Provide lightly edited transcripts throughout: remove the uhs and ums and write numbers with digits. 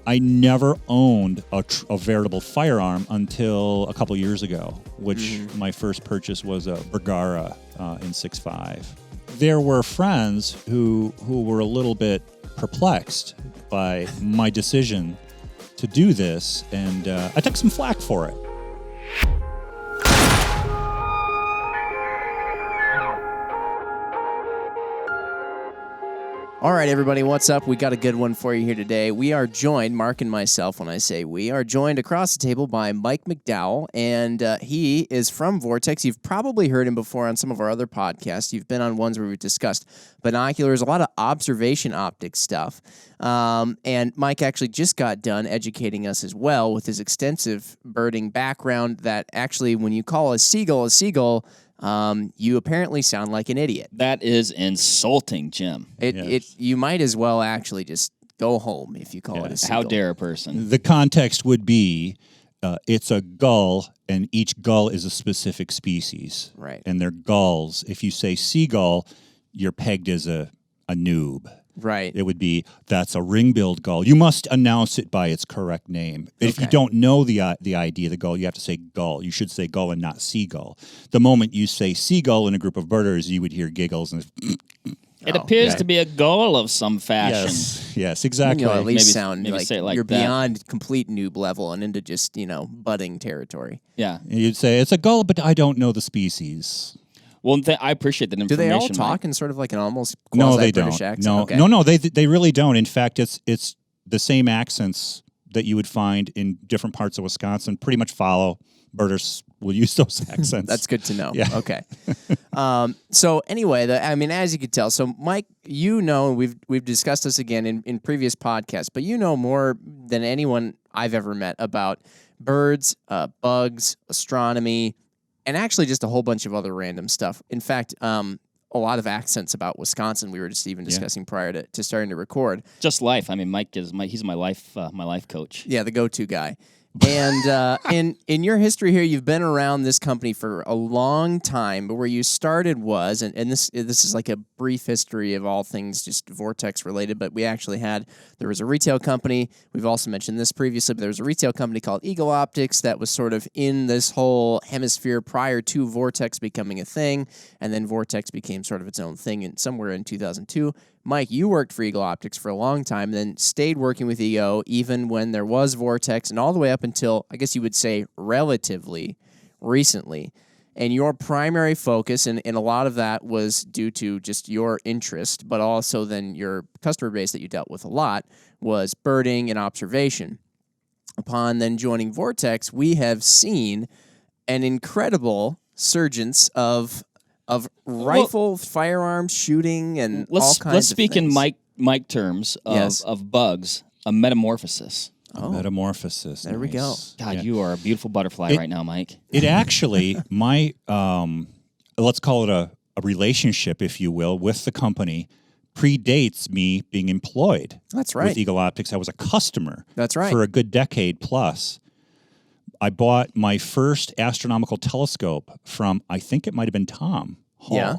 I never owned a veritable firearm until a couple years ago, which my first purchase was a Beretta in 6.5. There were friends who were a little bit perplexed by my decision to do this, and I took some flack for it. All right, everybody, what's up? We got a good one for you here today. We are joined, Mark and myself, when I say we, are joined across the table by Mike McDowell, and he is from Vortex. You've probably heard him before on some of our other podcasts. You've been on ones where we've discussed binoculars, a lot of observation optics stuff. And Mike actually just got done educating us as well with his extensive birding background that actually, when you call a seagull, you apparently sound like an idiot. That is insulting, Jim. You might as well actually just go home if you call it a seagull. How dare a person? The context would be it's a gull, and each gull is a specific species. Right. And they're gulls. If you say seagull, you're pegged as a noob. Right. It would be, that's a ring-billed gull. You must announce it by its correct name. If you don't know the idea of the gull, you have to say gull. You should say gull and not seagull. The moment you say seagull in a group of birders, you would hear giggles. And it appears to be a gull of some fashion. Yes, exactly. You'll at least Maybe sound like, say it like you're that. beyond complete noob level and into just, budding territory. Yeah. You'd say, it's a gull, but I don't know the species. Well, I appreciate that information. Do they all talk in sort of like an almost No, they quasi-British don't. accent? No, they really don't. In fact, it's the same accents that you would find in different parts of Wisconsin. Pretty much follow. Birders will use those accents. That's good to know. Yeah. Okay. So anyway, as you could tell, so Mike, we've discussed this again in previous podcasts, but you know more than anyone I've ever met about birds, bugs, astronomy, and actually just a whole bunch of other random stuff. In fact, a lot of accents about Wisconsin we were just even discussing prior to starting to record. Just life. I mean, Mike he's my life coach. Yeah, the go-to guy. And in your history here, you've been around this company for a long time, but where you started was, and this is like a brief history of all things just Vortex related, but there was a retail company. We've also mentioned this previously, but there was a retail company called Eagle Optics that was sort of in this whole hemisphere prior to Vortex becoming a thing, and then Vortex became sort of its own thing somewhere in 2002. Mike, you worked for Eagle Optics for a long time, then stayed working with EO even when there was Vortex, and all the way up until, I guess you would say, relatively recently. And your primary focus, and a lot of that was due to just your interest, but also then your customer base that you dealt with a lot, was birding and observation. Upon then joining Vortex, we have seen an incredible surgence of rifle, firearms, shooting, and all kinds of things. Let's speak in Mike terms of bugs, a metamorphosis. A metamorphosis. There we go. God, you are a beautiful butterfly right now, Mike. It actually, let's call it a relationship, if you will, with the company predates me being employed. That's right. With Eagle Optics. I was a customer. That's right. For a good decade plus. I bought my first astronomical telescope from, I think it might have been Tom Hall. Yeah.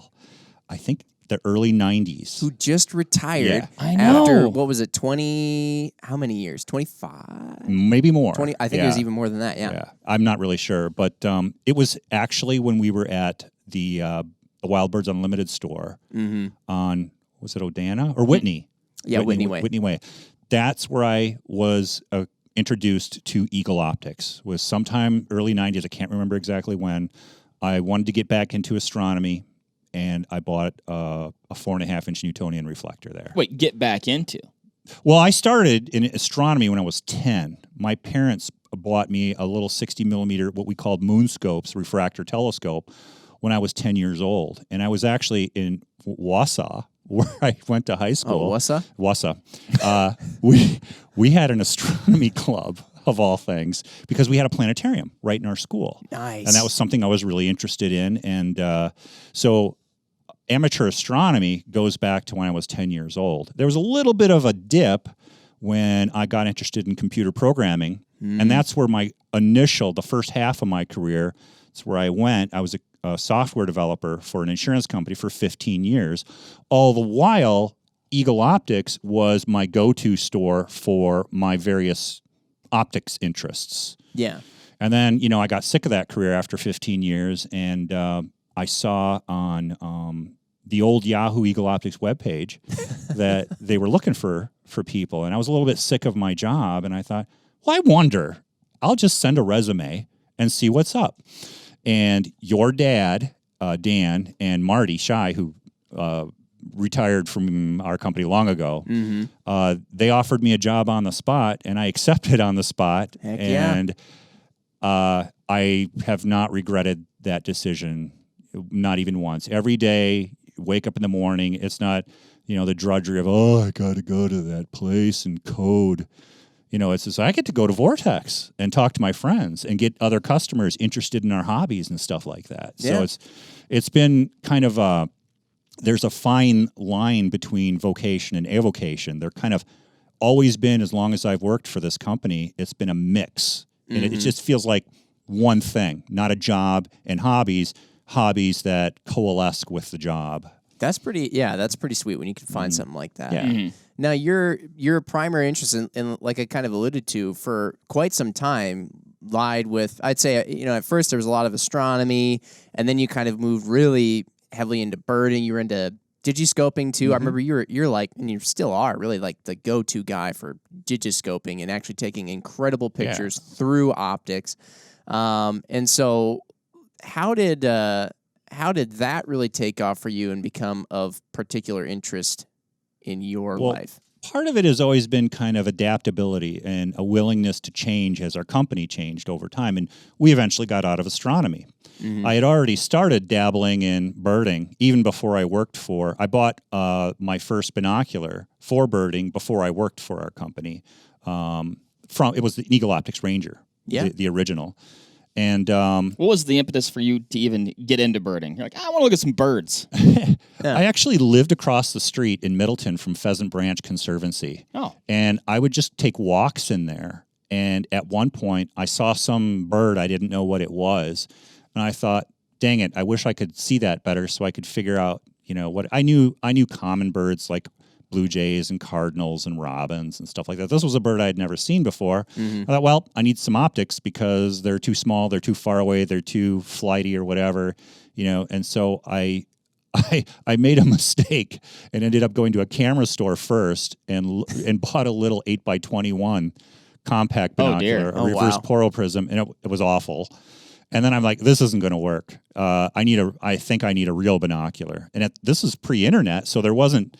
I think the early 90s. Who just retired I know. after, what was it, 20, how many years? 25? Maybe more. 20, I think it was even more than that, yeah. I'm not really sure, but it was actually when we were at the Wild Birds Unlimited store on, was it Odana? Or Whitney? Yeah, Whitney Way. Whitney Way. That's where I was introduced to Eagle Optics. Was sometime early 90s. I can't remember exactly when. I wanted to get back into astronomy, and I bought a 4.5-inch Newtonian reflector there. Wait, get back into? Well, I started in astronomy when I was 10. My parents bought me a little 60-millimeter, what we called moonscopes, refractor telescope, when I was 10 years old. And I was actually in Wausau, where I went to high school. Oh, Wausau? Wausau. We had an astronomy club, of all things, because we had a planetarium right in our school. Nice. And that was something I was really interested in. And so amateur astronomy goes back to when I was 10 years old. There was a little bit of a dip when I got interested in computer programming. And that's where the first half of my career, that's where I went. I was a software developer for an insurance company for 15 years, all the while Eagle Optics was my go-to store for my various optics interests. Yeah. And then, I got sick of that career after 15 years, and I saw on the old Yahoo Eagle Optics webpage that they were looking for people, and I was a little bit sick of my job, and I thought, well, I wonder, I'll just send a resume and see what's up. And your dad, Dan, and Marty Shy, who retired from our company long ago, they offered me a job on the spot, and I accepted on the spot. Heck and I have not regretted that decision, not even once. Every day, wake up in the morning, it's not, the drudgery of, I got to go to that place and code. It's just, I get to go to Vortex and talk to my friends and get other customers interested in our hobbies and stuff like that. Yeah. So it's been kind of there's a fine line between vocation and avocation. They're kind of always been, as long as I've worked for this company, it's been a mix. And it just feels like one thing, not a job, and hobbies that coalesce with the job. That's pretty sweet when you can find something like that. Yeah. Now, your primary interest in, like I kind of alluded to, for quite some time lied with, I'd say, at first there was a lot of astronomy, and then you kind of moved really heavily into birding. You were into digiscoping too. I remember you're like, and you still are really like the go-to guy for digiscoping and actually taking incredible pictures through optics. And so how did that really take off for you and become of particular interest in your life? Part of it has always been kind of adaptability and a willingness to change as our company changed over time. And we eventually got out of astronomy. I had already started dabbling in birding even before I bought my first binocular for birding before I worked for our company. It was the Eagle Optics Ranger, the original. And what was the impetus for you to even get into birding? You're like, I want to look at some birds. I actually lived across the street in Middleton from Pheasant Branch Conservancy. Oh. And I would just take walks in there. And at one point, I saw some bird. I didn't know what it was. And I thought, dang it, I wish I could see that better so I could figure out, what I knew common birds like blue jays and cardinals and robins and stuff like that. This was a bird I had never seen before. I thought, well, I need some optics because they're too small, they're too far away, they're too flighty or whatever, and so I made a mistake and ended up going to a camera store first and bought a little 8x21 compact binocular, a reverse Poro prism, and it was awful. And then I'm like, this isn't going to work. I think I need a real binocular. And this is pre-internet, so there wasn't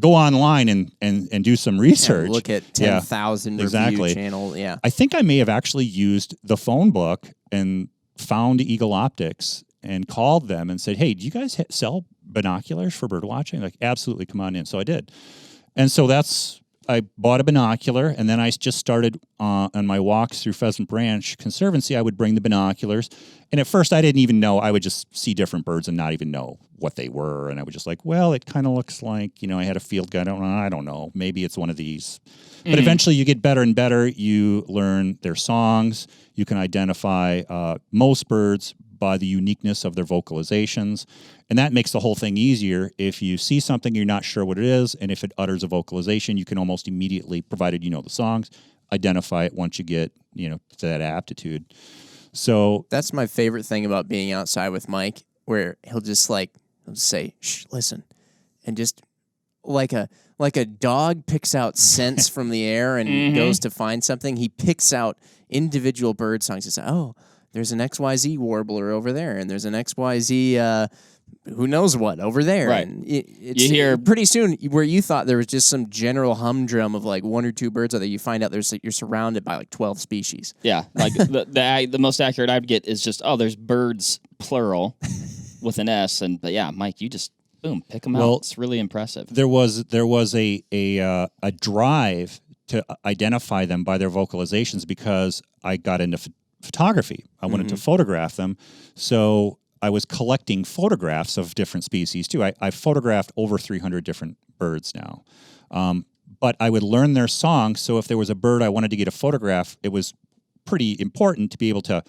go online and do some research. Look at 10,000 review channel. Yeah. I think I may have actually used the phone book and found Eagle Optics and called them and said, hey, do you guys sell binoculars for bird watching? Like, absolutely, come on in. So I did. And so I bought a binocular, and then I just started on my walks through Pheasant Branch Conservancy. I would bring the binoculars, and at first I didn't even know. I would just see different birds and not even know what they were, and I would just like, well, it kind of looks like, I had a field guide. I don't know. Maybe it's one of these. But eventually you get better and better. You learn their songs. You can identify most birds by the uniqueness of their vocalizations. And that makes the whole thing easier. If you see something, you're not sure what it is, and if it utters a vocalization, you can almost immediately, provided you know the songs, identify it once you get, to that aptitude. So that's my favorite thing about being outside with Mike, where he'll just say, shh, listen, and just like a dog picks out scents from the air and goes to find something, he picks out individual bird songs and says, oh, there's an XYZ warbler over there, and there's an XYZ who knows what over there. Right. And you hear pretty soon where you thought there was just some general humdrum of like one or two birds out there, you find out you're surrounded by like 12 species. Yeah, like the most accurate I'd get is just, there's birds plural with an S, but yeah, Mike, you just boom, pick them out. It's really impressive. There was a drive to identify them by their vocalizations because I got into photography. I wanted to photograph them, so I was collecting photographs of different species too. I've photographed over 300 different birds now, but I would learn their songs. So if there was a bird I wanted to get a photograph, it was pretty important to be able to,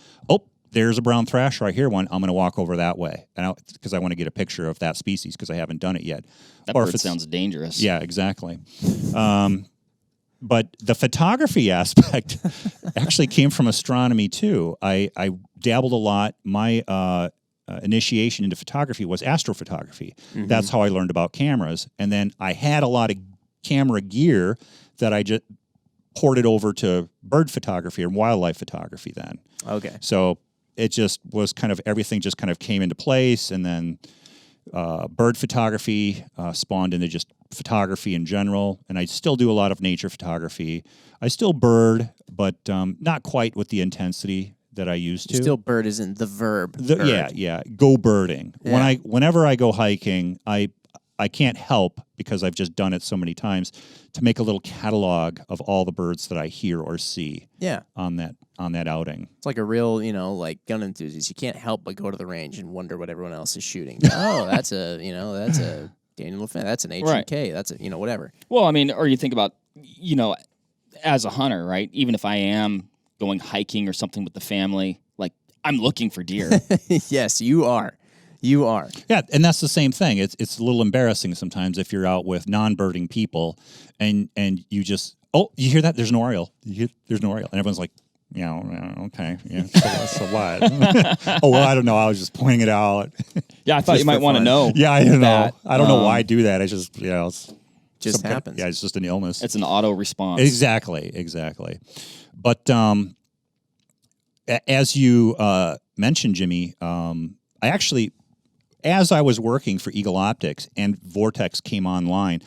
there's a brown thrasher. I hear one. I'm going to walk over that way, and because I want to get a picture of that species because I haven't done it yet. That bird sounds dangerous. Yeah, exactly. But the photography aspect actually came from astronomy too. I dabbled a lot. My initiation into photography was astrophotography. Mm-hmm. That's how I learned about cameras. And then I had a lot of camera gear that I just ported over to bird photography and wildlife photography then. Okay. So it just was kind of, everything just kind of came into place, and then bird photography spawned into just photography in general, and I still do a lot of nature photography. I still bird, but not quite with the intensity that I used to. Still bird isn't the verb. Yeah. Go birding. Yeah. Whenever I go hiking, I can't help, because I've just done it so many times, to make a little catalog of all the birds that I hear or see. Yeah. On that outing. It's like a real, like gun enthusiast. You can't help but go to the range and wonder what everyone else is shooting. Oh, that's a Daniel LaFan. That's an HK. Right. That's a, whatever. Well, I mean, or you think about, as a hunter, right? Even if I am going hiking or something with the family, like, I'm looking for deer. Yes, you are. You are. Yeah, and that's the same thing. It's a little embarrassing sometimes if you're out with non-birding people and you just, you hear that? There's an oriole. There's an oriole. And everyone's like, okay. Yeah. So what? Oh, well, I don't know. I was just pointing it out. Yeah, I thought you might want to know. Yeah, I don't know. I don't know why I do that. I just, it's just happens. It's just an illness. It's an auto response. Exactly. But as you mentioned, Jimmy, I actually, as I was working for Eagle Optics and Vortex came online,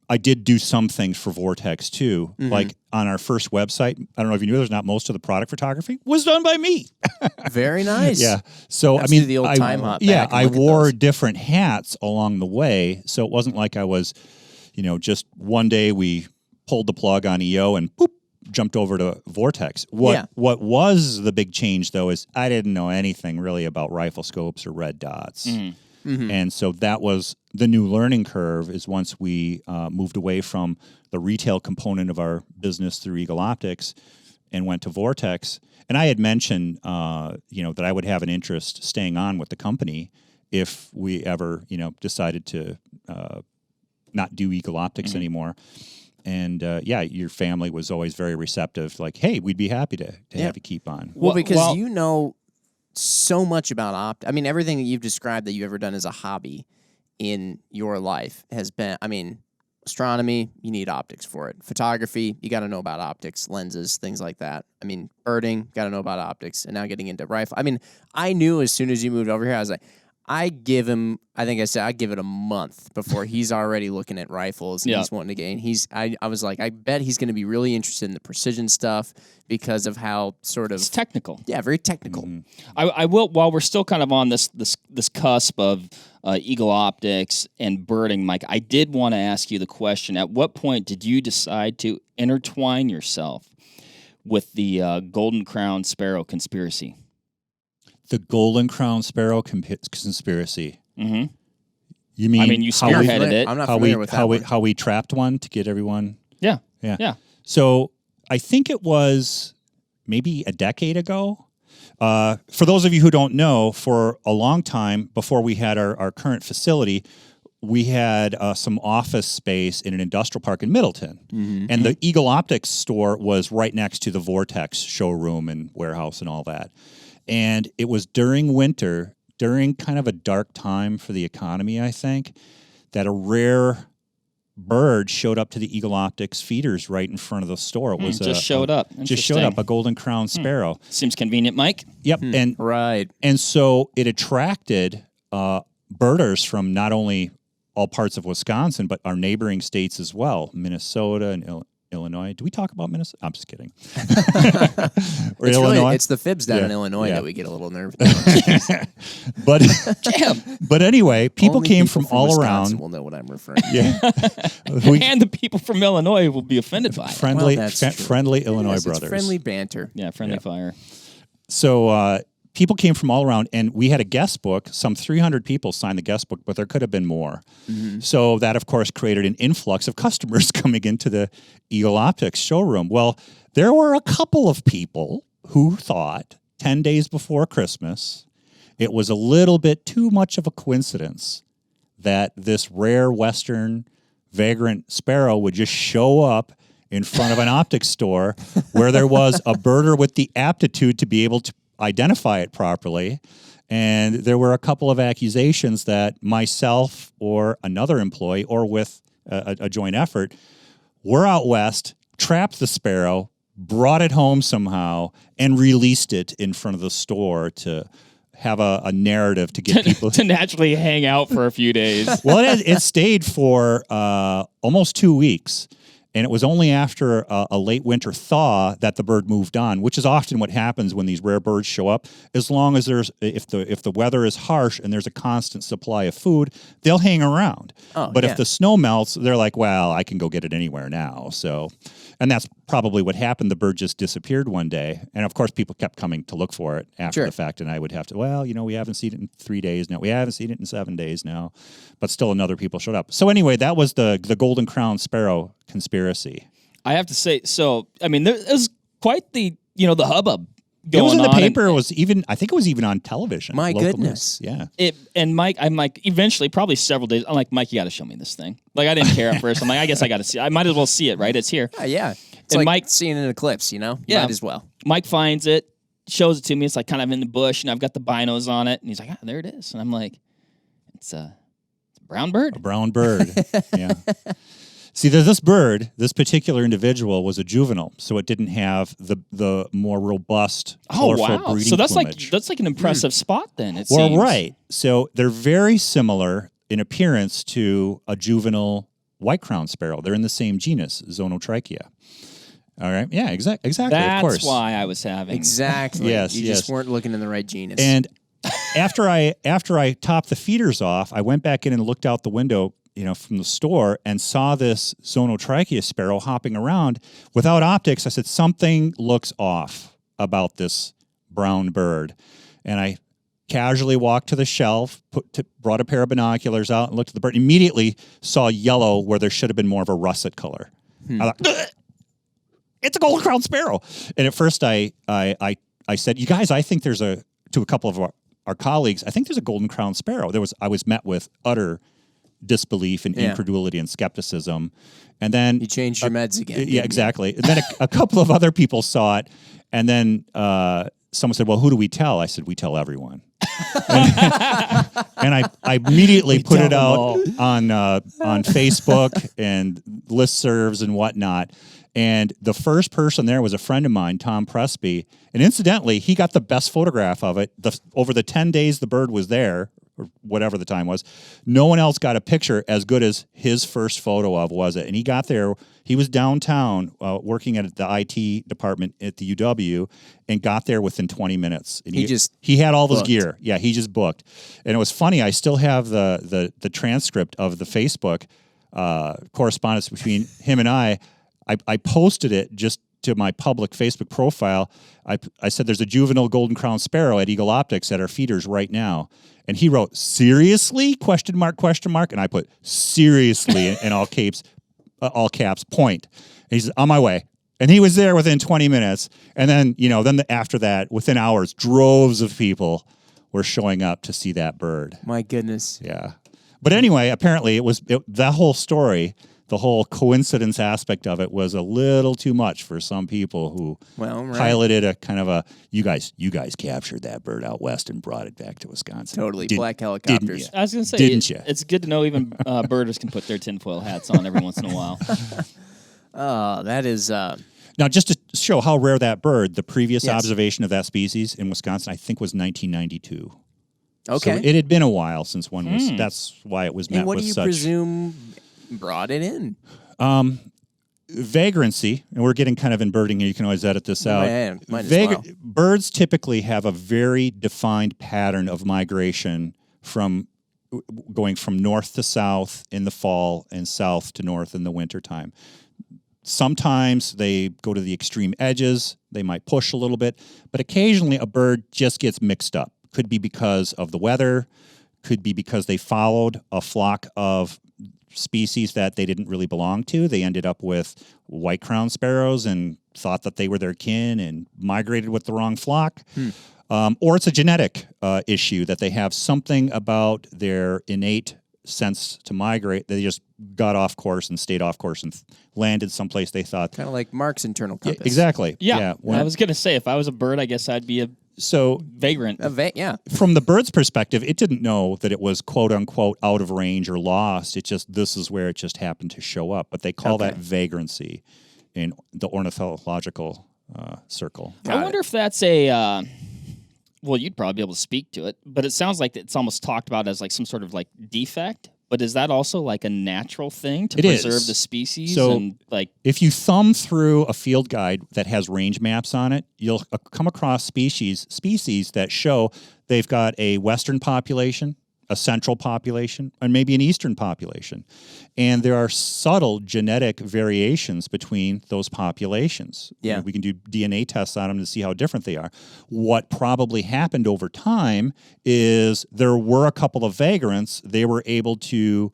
I did do some things for Vortex too. Mm-hmm. Like on our first website, I don't know if you knew, there's not most of the product photography was done by me. Very nice. Yeah. So the old time hop. Yeah, I wore different hats along the way, so it wasn't like I was, just one day we pulled the plug on EO and boop, jumped over to Vortex. What was the big change though is I didn't know anything really about rifle scopes or red dots. Mm-hmm. Mm-hmm. And so that was the new learning curve, is once we moved away from the retail component of our business through Eagle Optics and went to Vortex. And I had mentioned, that I would have an interest staying on with the company if we ever, decided to not do Eagle Optics mm-hmm. anymore. And, your family was always very receptive. Like, hey, we'd be happy to have you keep on. Well, because you know so much about optics. I mean, everything that you've described that you've ever done as a hobby in your life has been, astronomy, you need optics for it. Photography, you got to know about optics, lenses, things like that. Birding, got to know about optics. And now getting into rifle. I knew as soon as you moved over here, I was like, I'd give it a month before he's already looking at rifles and he's wanting to gain. I was like, I bet he's going to be really interested in the precision stuff because of how it's technical. Yeah, very technical. Mm-hmm. I will, while we're still kind of on this cusp of Eagle Optics and birding, Mike, I did want to ask you the question, at what point did you decide to intertwine yourself with the Golden Crowned Sparrow Conspiracy? The Golden Crowned Sparrow Conspiracy. Mm-hmm. You mean? You spearheaded it. I'm not familiar with that. How we trapped one to get everyone. Yeah. So I think it was maybe a decade ago. For those of you who don't know, for a long time before we had our current facility, we had some office space in an industrial park in Middleton. Mm-hmm. And the Eagle Optics store was right next to the Vortex showroom and warehouse and all that. And it was during winter, during kind of a dark time for the economy, I think, that a rare bird showed up to the Eagle Optics feeders right in front of the store. It was showed up, a Golden Crowned Sparrow. Seems convenient, Mike. Yep, right. And so it attracted birders from not only all parts of Wisconsin, but our neighboring states as well, Minnesota and Illinois. Do we talk about Minnesota? I'm just kidding. Or Illinois. It's the fibs down in Illinois that we get a little nervous. But anyway, people came from all Wisconsin around. Will know what I'm referring to. Yeah. And the people from Illinois will be offended by it. Friendly Illinois brothers. It's friendly banter. Yeah, friendly fire. So people came from all around, and we had a guest book. Some 300 people signed the guest book, but there could have been more. Mm-hmm. So that, of course, created an influx of customers coming into the Eagle Optics showroom. Well, there were a couple of people who thought 10 days before Christmas. It was a little bit too much of a coincidence that this rare Western vagrant sparrow would just show up in front of an optics store where there was a birder with the aptitude to be able to identify it properly. And there were a couple of accusations that myself or another employee, or with a joint effort, were out west, trapped the sparrow, brought it home somehow, and released it in front of the store to have a narrative to get people to naturally hang out for a few days. Well, it stayed for almost 2 weeks. And it was only after a late winter thaw that the bird moved on, which is often what happens when these rare birds show up. As long as if the weather is harsh and there's a constant supply of food, they'll hang around. But if the snow melts, they're like, well, I can go get it anywhere now. So, and that's probably what happened. The bird just disappeared one day. And of course, people kept coming to look for it after the fact. And I would have to, well, we haven't seen it in 3 days now. We haven't seen it in 7 days now. But still another people showed up. So anyway, that was the golden crowned sparrow conspiracy. I have to say, so, I mean, there was quite the hubbub going on. It was in the paper. I think it was even on television. My goodness. News. Yeah. And Mike, I'm like, eventually, probably several days, I'm like, Mike, you got to show me this thing. Like, I didn't care at first. I'm like, I guess I got to see it. I might as well see it, right? It's here. Yeah. It's and like Mike, seeing an eclipse, Yeah. Might as well. Mike finds it, shows it to me. It's like kind of in the bush, and I've got the binos on it. And he's like, there it is. And I'm like, it's a brown bird. A brown bird. Yeah. See, this particular individual was a juvenile, so it didn't have the more robust, colorful breeding So that's plumage. like an impressive spot then, it seems. Well, right. So they're very similar in appearance to a juvenile white-crowned sparrow. They're in the same genus, Zonotrichia. All right. Yeah, exactly. That's of course. why I was having. Exactly. Yes, you just weren't looking in the right genus. And after I topped the feeders off, I went back in and looked out the window, from the store, and saw this Zonotrichia sparrow hopping around without optics. I said, something looks off about this brown bird. And I casually walked to the shelf, brought a pair of binoculars out and looked at the bird. Immediately saw yellow where there should have been more of a russet color. I thought, ugh, it's a golden crowned sparrow. And at first I said, you guys, I think to a couple of our colleagues, I think there's a golden crowned sparrow. I was met with utter disbelief and incredulity and skepticism. And then you changed your meds again. Yeah, exactly. And then a couple of other people saw it. And then someone said, well, who do we tell? I said, we tell everyone. And I immediately put it out on Facebook and listservs and whatnot. And the first person there was a friend of mine, Tom Presby. And incidentally, he got the best photograph of it. Over the 10 days the bird was there, or whatever the time was, no one else got a picture as good as his first photo of was it. And he got there, he was downtown working at the IT department at the UW, and got there within 20 minutes. And he had all this gear. Yeah, he just booked. And it was funny, I still have the transcript of the Facebook correspondence between him and I posted it just to my public Facebook profile. I said, there's a juvenile golden crowned sparrow at Eagle Optics at our feeders right now. And he wrote, seriously? Question mark. And I put seriously in all caps, point. And he said, on my way. And he was there within 20 minutes. And then, after that, within hours, droves of people were showing up to see that bird. My goodness. Yeah. But anyway, apparently that whole story, the whole coincidence aspect of it, was a little too much for some people who piloted a kind of you guys captured that bird out west and brought it back to Wisconsin. Totally. Black helicopters. I was going to say, didn't you? It's good to know even birders can put their tinfoil hats on every once in a while. Oh, that is... Now, just to show how rare that bird, the previous observation of that species in Wisconsin, I think, was 1992. Okay. So it had been a while since one was... That's why it was met with such... And what do you presume brought it in? Vagrancy, and we're getting kind of in birding here. You can always edit this out. Might as well. Birds typically have a very defined pattern of migration going from north to south in the fall and south to north in the wintertime. Sometimes they go to the extreme edges. They might push a little bit, but occasionally a bird just gets mixed up. Could be because of the weather. Could be because they followed a flock of species that they didn't really belong to. They ended up with white-crowned sparrows and thought that they were their kin and migrated with the wrong flock. Or it's a genetic issue that they have something about their innate sense to migrate. They just got off course and stayed off course and landed someplace they thought. Kind of like Mark's internal compass. Exactly. Yeah. I was going to say, if I was a bird, I guess I'd be a vagrant. From the bird's perspective, it didn't know that it was quote unquote out of range or lost. It just, this is where it just happened to show up. But they call that vagrancy in the ornithological circle. I wonder if that's a, well, you'd probably be able to speak to it, but it sounds like it's almost talked about as like some sort of like defect. But is that also like a natural thing to preserve the species? So and like, if you thumb through a field guide that has range maps on it, you'll come across species that show they've got a western population, a central population, and maybe an eastern population. And there are subtle genetic variations between those populations. Yeah. You know, we can do DNA tests on them to see how different they are. What probably happened over time is there were a couple of vagrants. They were able to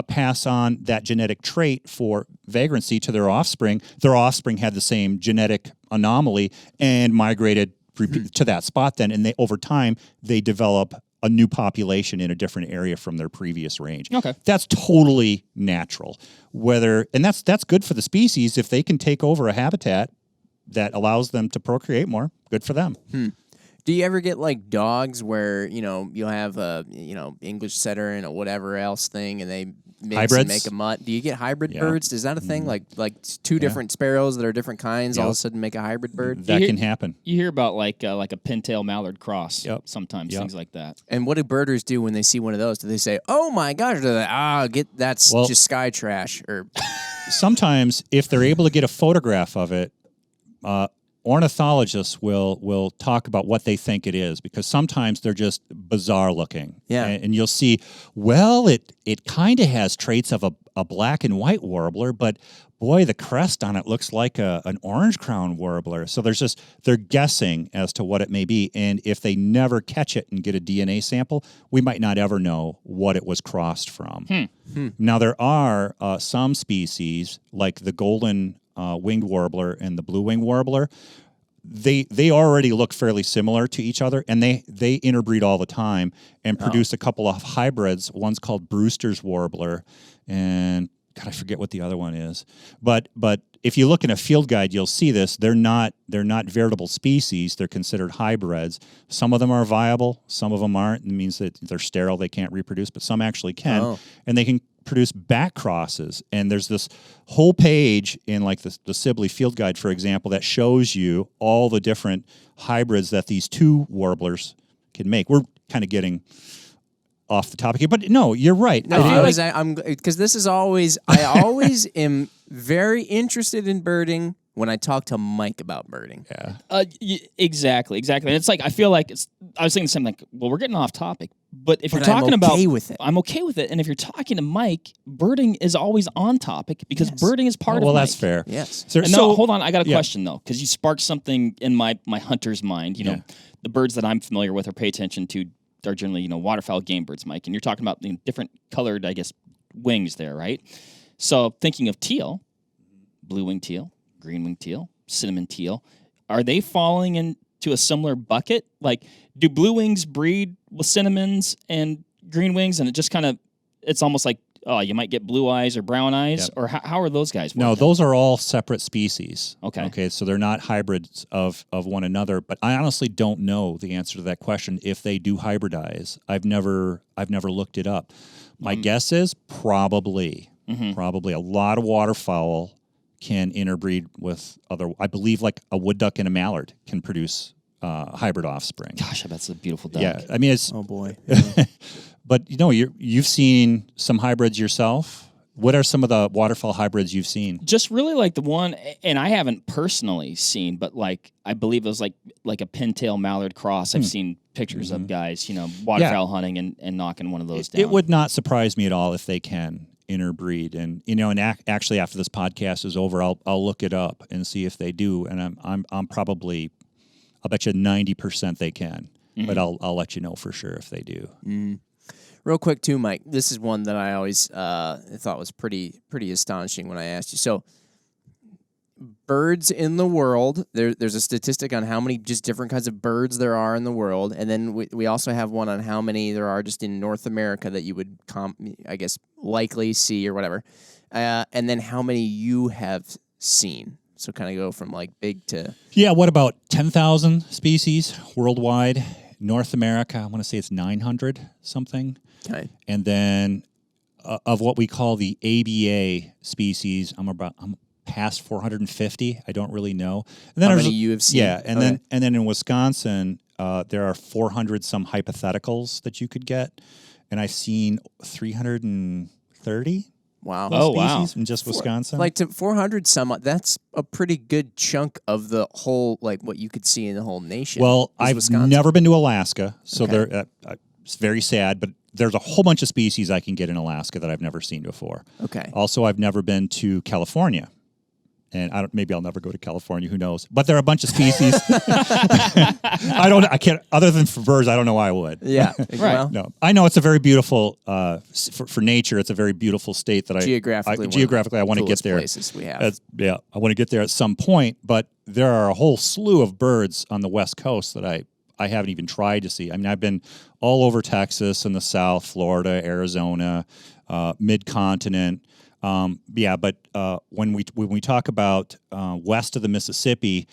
pass on that genetic trait for vagrancy to their offspring. Their offspring had the same genetic anomaly and migrated to that spot then. And over time, they develop a new population in a different area from their previous range. Okay. That's totally natural. And that's good for the species. If they can take over a habitat that allows them to procreate more, good for them. Do you ever get like dogs where, you'll have a, English setter and a whatever else thing and they mix Hybrids? and make a mutt? Do you get hybrid birds? Is that a thing? Like two different sparrows that are different kinds all of a sudden make a hybrid bird? That can happen. You hear about like a pintail mallard cross sometimes, things like that. And what do birders do when they see one of those? Do they say, "Oh my gosh," or do they, that's just sky trash? Or sometimes if they're able to get a photograph of it, ornithologists will talk about what they think it is, because sometimes they're just bizarre looking. Yeah. And you'll see, well, it kind of has traits of a black and white warbler, but boy, the crest on it looks like an orange crown warbler. So they're guessing as to what it may be. And if they never catch it and get a DNA sample, we might not ever know what it was crossed from. Now, there are some species like the golden winged warbler and the blue-winged warbler. They already look fairly similar to each other, and they interbreed all the time and produce a couple of hybrids. One's called Brewster's warbler, and God, I forget what the other one is. But if you look in a field guide, you'll see this. They're not veritable species. They're considered hybrids. Some of them are viable. Some of them aren't. It means that they're sterile. They can't reproduce, but some actually can, and they can produce back crosses. And there's this whole page in like the Sibley field guide, for example, that shows you all the different hybrids that these two warblers can make. We're kind of getting off the topic here, but no, you're right. No, I'm because this is always I always am very interested in birding when I talk to Mike about birding. Yeah. Exactly. And it's like I feel like I was thinking the same thing. Well, we're getting off topic, but if you're talking I'm okay with it. I'm okay with it. And if you're talking to Mike, birding is always on topic because birding is part of. Well, Mike. that's fair. Yes. So hold on. I got a question though, because you sparked something in my hunter's mind. You know, the birds that I'm familiar with or pay attention to are generally waterfowl game birds, Mike. And you're talking about different colored, I guess, wings there, right? So thinking of teal, blue-winged teal, green-winged teal, cinnamon teal, are they falling into a similar bucket? Like, do blue wings breed with cinnamons and green wings, and it just kind of, it's almost like, oh, you might get blue eyes or brown eyes, or how are those guys working? No, those are all separate species. Okay, so they're not hybrids of one another. But I honestly don't know the answer to that question if they do hybridize. I've never looked it up. My guess is probably a lot of waterfowl can interbreed with other. I believe like a wood duck and a mallard can produce hybrid offspring. Gosh, I bet it's a beautiful duck. Yeah, I mean it's. Oh boy. But you've seen some hybrids yourself. What are some of the waterfowl hybrids you've seen? Just really like the one, and I haven't personally seen, but like I believe it was like a pintail mallard cross. I've seen pictures of guys, waterfowl hunting and knocking one of those down. It would not surprise me at all if they can interbreed, and actually after this podcast is over, I'll look it up and see if they do, and I'm probably, I'll bet you 90% they can, but I'll let you know for sure if they do. Real quick, too, Mike. This is one that I always thought was pretty astonishing when I asked you. So, birds in the world. There's a statistic on how many just different kinds of birds there are in the world, and then we also have one on how many there are just in North America that you would, I guess, likely see or whatever, and then how many you have seen. So kind of go from like big to... Yeah, what about 10,000 species worldwide? North America, I want to say it's 900 something. Okay. And then of what we call the ABA species, I'm past 450. I don't really know. And then how many you have seen? Yeah, and then in Wisconsin, there are 400 some hypotheticals that you could get, and I've seen 330. Wow. Species in just Wisconsin. Like to 400 some, that's a pretty good chunk of the whole, like what you could see in the whole nation. Well, I've Wisconsin. never been to Alaska, so Okay. It's very sad, but there's a whole bunch of species I can get in Alaska that I've never seen before. Okay. Also, I've never been to California. And maybe I'll never go to California. Who knows? But there are a bunch of species. I can't. Other than for birds, I don't know why I would. Yeah. Right. Well, No, I know it's a very beautiful for nature. It's a very beautiful state that geographically I want to get there. Places we have. I want to get there at some point. But there are a whole slew of birds on the West Coast that I haven't even tried to see. I mean, I've been all over Texas and the South, Florida, Arizona, mid-continent. But when we talk about west of the Mississippi,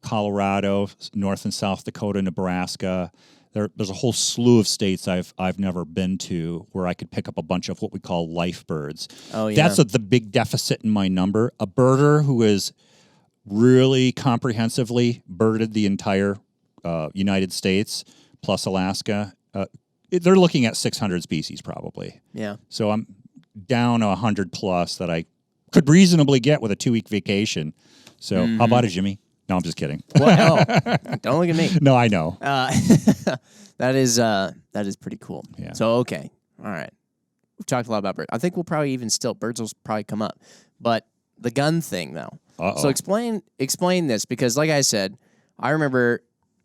Colorado, North and South Dakota, Nebraska, there's a whole slew of states I've never been to where I could pick up a bunch of what we call life birds. Oh, yeah. That's the big deficit in my number. A birder who is really comprehensively birded the entire United States plus Alaska, they're looking at 600 species probably. Yeah. So I'm down 100 plus that I could reasonably get with a 2-week vacation. So how about it, Jimmy? No, I'm just kidding. Well, don't look at me. No, I know. That is pretty cool. Yeah. So, okay. All right. We've talked a lot about birds. I think we'll probably birds will probably come up. But the gun thing, though. Uh-oh. So explain this, because like I said, I remember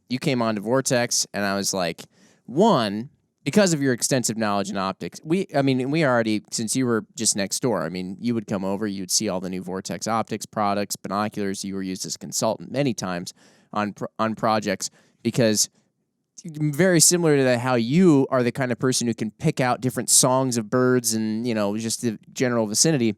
you came on to Vortex, and I was like, one, because of your extensive knowledge in optics, we already, since you were just next door, I mean, you would come over, you'd see all the new Vortex optics products, binoculars. You were used as a consultant many times on projects, because very similar to that, how you are the kind of person who can pick out different songs of birds and, just the general vicinity.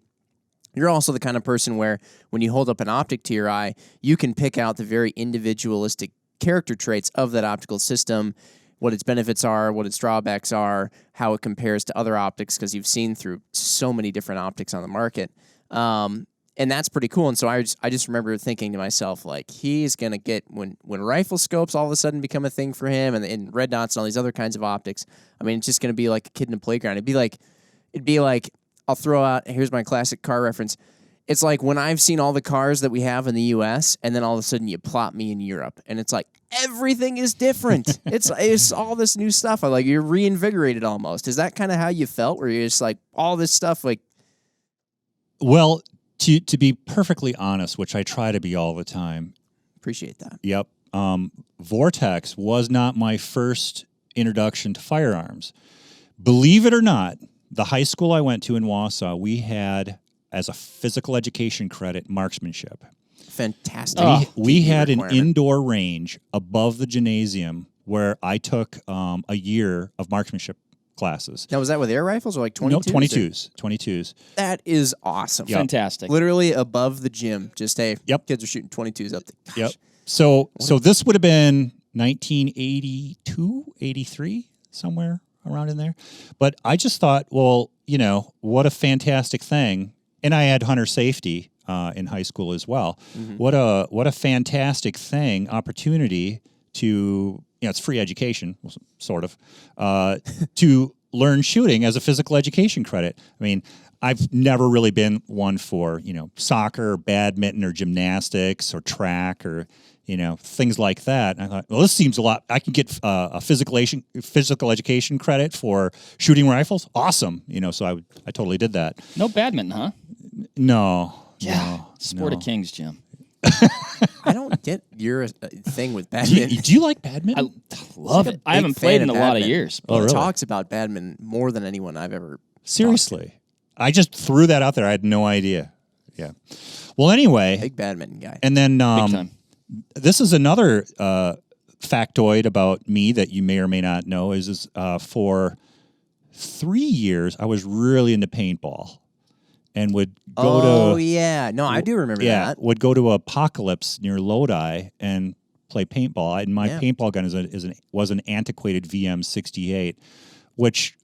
You're also the kind of person where when you hold up an optic to your eye, you can pick out the very individualistic character traits of that optical system, what its benefits are, what its drawbacks are, how it compares to other optics, because you've seen through so many different optics on the market. And that's pretty cool. And so I just remember thinking to myself, like, he's going to get, when rifle scopes all of a sudden become a thing for him, and red dots and all these other kinds of optics, I mean, it's just going to be like a kid in a playground. It'd be like, I'll throw out, here's my classic car reference. It's like when I've seen all the cars that we have in the U.S., and then all of a sudden you plop me in Europe, and it's like everything is different. it's all this new stuff. Like, you're reinvigorated almost. Is that kind of how you felt, where you're just like all this stuff? Like, well, to be perfectly honest, which I try to be all the time. Appreciate that. Yep. Vortex was not my first introduction to firearms. Believe it or not, the high school I went to in Wausau, we had, as a physical education credit, marksmanship. Fantastic. We had an indoor range above the gymnasium where I took a year of marksmanship classes. Now, was that with air rifles or like 22s? No, 22s. That is awesome. Yep. Fantastic. Literally above the gym. Just, hey, yep. Kids are shooting 22s up there. Gosh. Yep. So this would have been 1982, 83, somewhere around in there. But I just thought, well, what a fantastic thing. And I had hunter safety in high school as well. Mm-hmm. What a fantastic opportunity to, it's free education, sort of, to learn shooting as a physical education credit. I mean, I've never really been one for, soccer, or badminton, or gymnastics, or track, or, things like that. And I thought, well, this seems a lot. I can get a physical education credit for shooting rifles. Awesome. So I totally did that. No badminton, huh? No. Yeah. No, Sport of Kings, Jim. I don't get your thing with badminton. Do you like badminton? I love it. I haven't played in a lot of years. He really? Talks about badminton more than anyone I've ever. Seriously. I just threw that out there. I had no idea. Yeah. Well, anyway, Big badminton guy. and then Big time. this is another factoid about me that you may or may not know is for 3 years I was really into paintball and would go to yeah, no, I do remember that. would go to Apocalypse near Lodi and play paintball. And my paintball gun was an antiquated VM68, which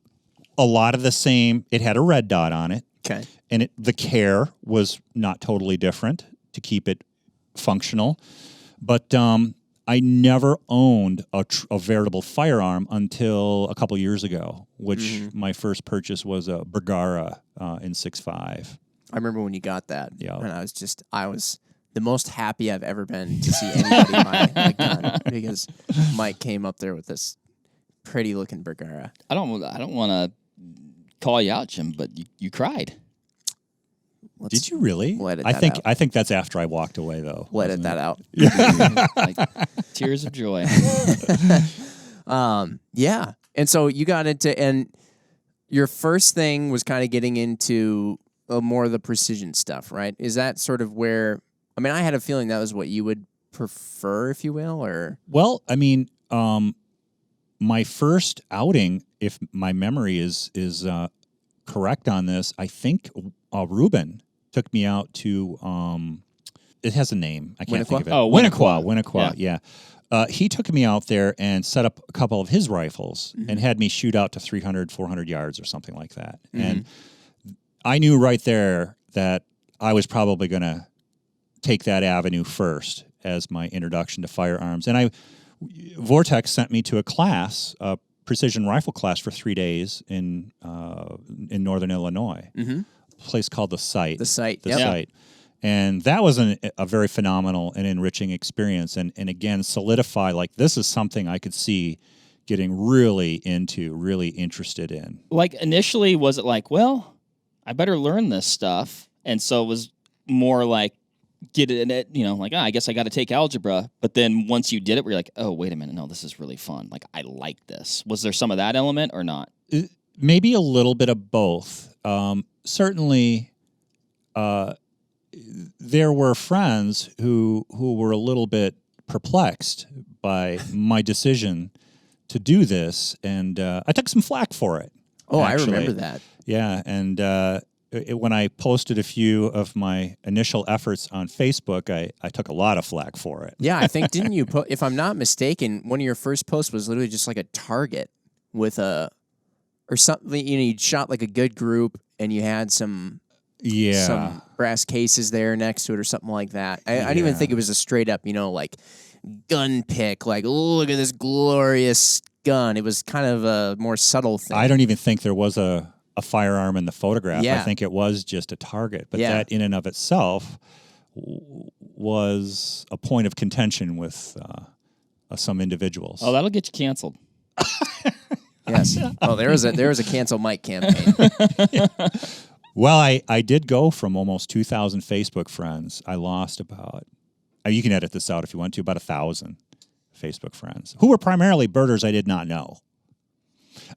a lot of the same. It had a red dot on it. Okay. And the care was not totally different to keep it functional. But I never owned a veritable firearm until a couple years ago, which my first purchase was a Beretta in 6.5. I remember when you got that. Yeah. And I was the most happy I've ever been to see anybody buy a gun because Mike came up there with this pretty looking Beretta. I don't want to call you out, Jim, but you cried. Did you really? We'll edit I that think out. I think that's after I walked away, though. We'll edit that out. Like, tears of joy. Yeah. And so you got into, and your first thing was kind of getting into more of the precision stuff, right? Is that sort of where, I mean, I had a feeling that was what you would prefer, if you will, or? Well, I mean, my first outing, if my memory is correct on this, I think Ruben took me out to, it has a name. I can't think of it. Oh, Winnequa, yeah. He took me out there and set up a couple of his rifles and had me shoot out to 300, 400 yards or something like that. And I knew right there that I was probably going to take that avenue first as my introduction to firearms. And Vortex sent me to a class, a precision rifle class for 3 days in northern Illinois, a place called The Site. The Site, The Site. And that was a very phenomenal and enriching experience. And again, solidify, like, this is something I could see getting really into, really interested in. Like, initially, was it like, well, I better learn this stuff? And so it was more like, get it in it, like, I guess I got to take algebra. But then once you did it, we're like, oh, wait a minute, no, this is really fun. Like, I like this. Was there some of that element or not? Maybe a little bit of both. Certainly, there were friends who were a little bit perplexed by my decision to do this, and I took some flack for it. Oh, actually. I remember that. Yeah, and when I posted a few of my initial efforts on Facebook, I took a lot of flack for it. Yeah, I think, didn't you put, if I'm not mistaken, one of your first posts was literally just like a target with or something, you shot like a good group and you had some brass cases there next to it or something like that. I didn't even think it was a straight up, like gun pick, like, look at this glorious gun. It was kind of a more subtle thing. I don't even think there was a firearm in the photograph. Yeah. I think it was just a target. But that in and of itself was a point of contention with some individuals. Oh, that'll get you canceled. Yes. Oh, there was a cancel Mike campaign. Well, I did go from almost 2,000 Facebook friends. I lost about, you can edit this out if you want to, about 1,000 Facebook friends who were primarily birders I did not know.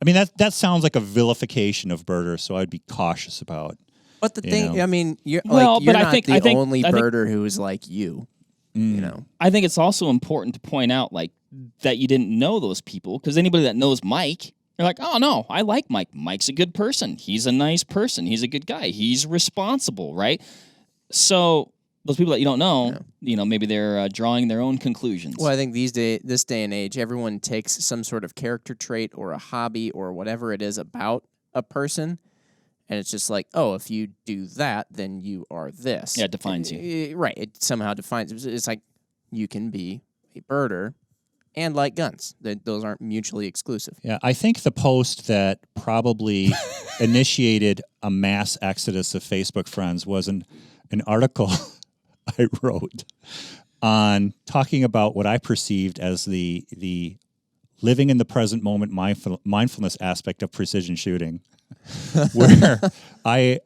I mean, that sounds like a vilification of birders, so I'd be cautious about. But the thing, I mean, you're Well, you're but I not think- the I think- only I think- birder who is like you. I think it's also important to point out, like, that you didn't know those people, because anybody that knows Mike, you're like, oh, no, I like Mike. Mike's a good person. He's a nice person. He's a good guy. He's responsible, right? So those people that you don't know, maybe they're drawing their own conclusions. Well, I think this day and age, everyone takes some sort of character trait or a hobby or whatever it is about a person, and it's just like, oh, if you do that, then you are this. Yeah, it defines you. Right. It somehow defines. It's like you can be a birder and like guns. Those aren't mutually exclusive. Yeah, I think the post that probably initiated a mass exodus of Facebook friends was an article I wrote on talking about what I perceived as the living in the present moment mindfulness aspect of precision shooting, where and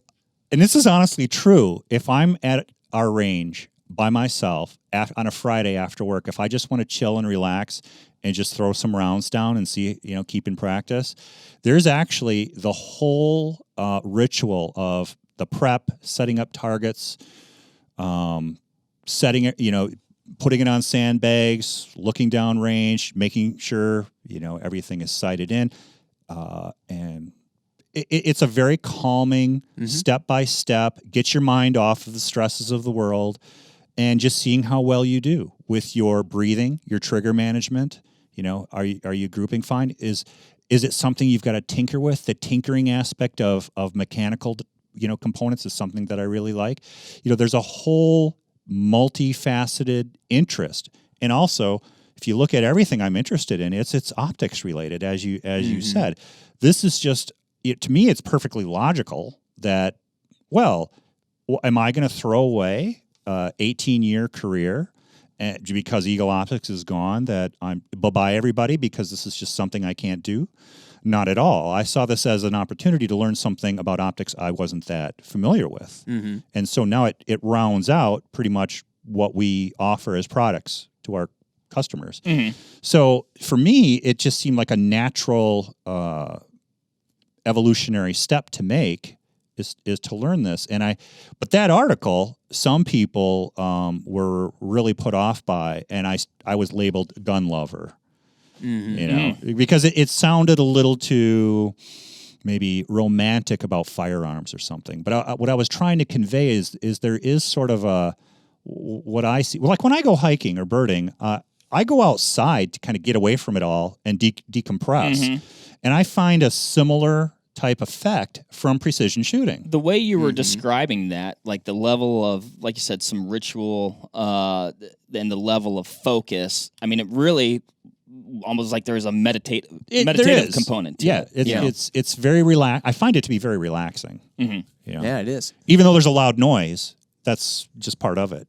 this is honestly true, if I'm at our range by myself on a Friday after work, if I just want to chill and relax and just throw some rounds down and see, keep in practice, there's actually the whole ritual of the prep, setting up targets, setting it, putting it on sandbags, looking down range, making sure, everything is sighted in. And it's a very calming step-by-step, get your mind off of the stresses of the world, and just seeing how well you do with your breathing, your trigger management. Are you grouping fine? Is it something you've got to tinker with? The tinkering aspect of mechanical, components is something that I really like. There's a whole multifaceted interest. And also, if you look at everything I'm interested in, it's optics related, as you said. This is just, to me, it's perfectly logical that, well, am I going to throw away 18-year career because Eagle Optics is gone, that I'm bye-bye everybody because this is just something I can't do? Not at all. I saw this as an opportunity to learn something about optics I wasn't that familiar with. And so now it rounds out pretty much what we offer as products to our customers. So for me, it just seemed like a natural evolutionary step to make is to learn this. But that article, some people were really put off by, and I was labeled gun lover, because it sounded a little too maybe romantic about firearms or something. But what I was trying to convey is there is sort of what I see, like when I go hiking or birding, I go outside to kind of get away from it all and decompress. And I find a similar type effect from precision shooting. The way you were describing that, like the level of, like you said, some ritual, and the level of focus, I mean, it really almost like there's a meditative component to it. It's very I find it to be very relaxing. Yeah, it is. Even though there's a loud noise, that's just part of it.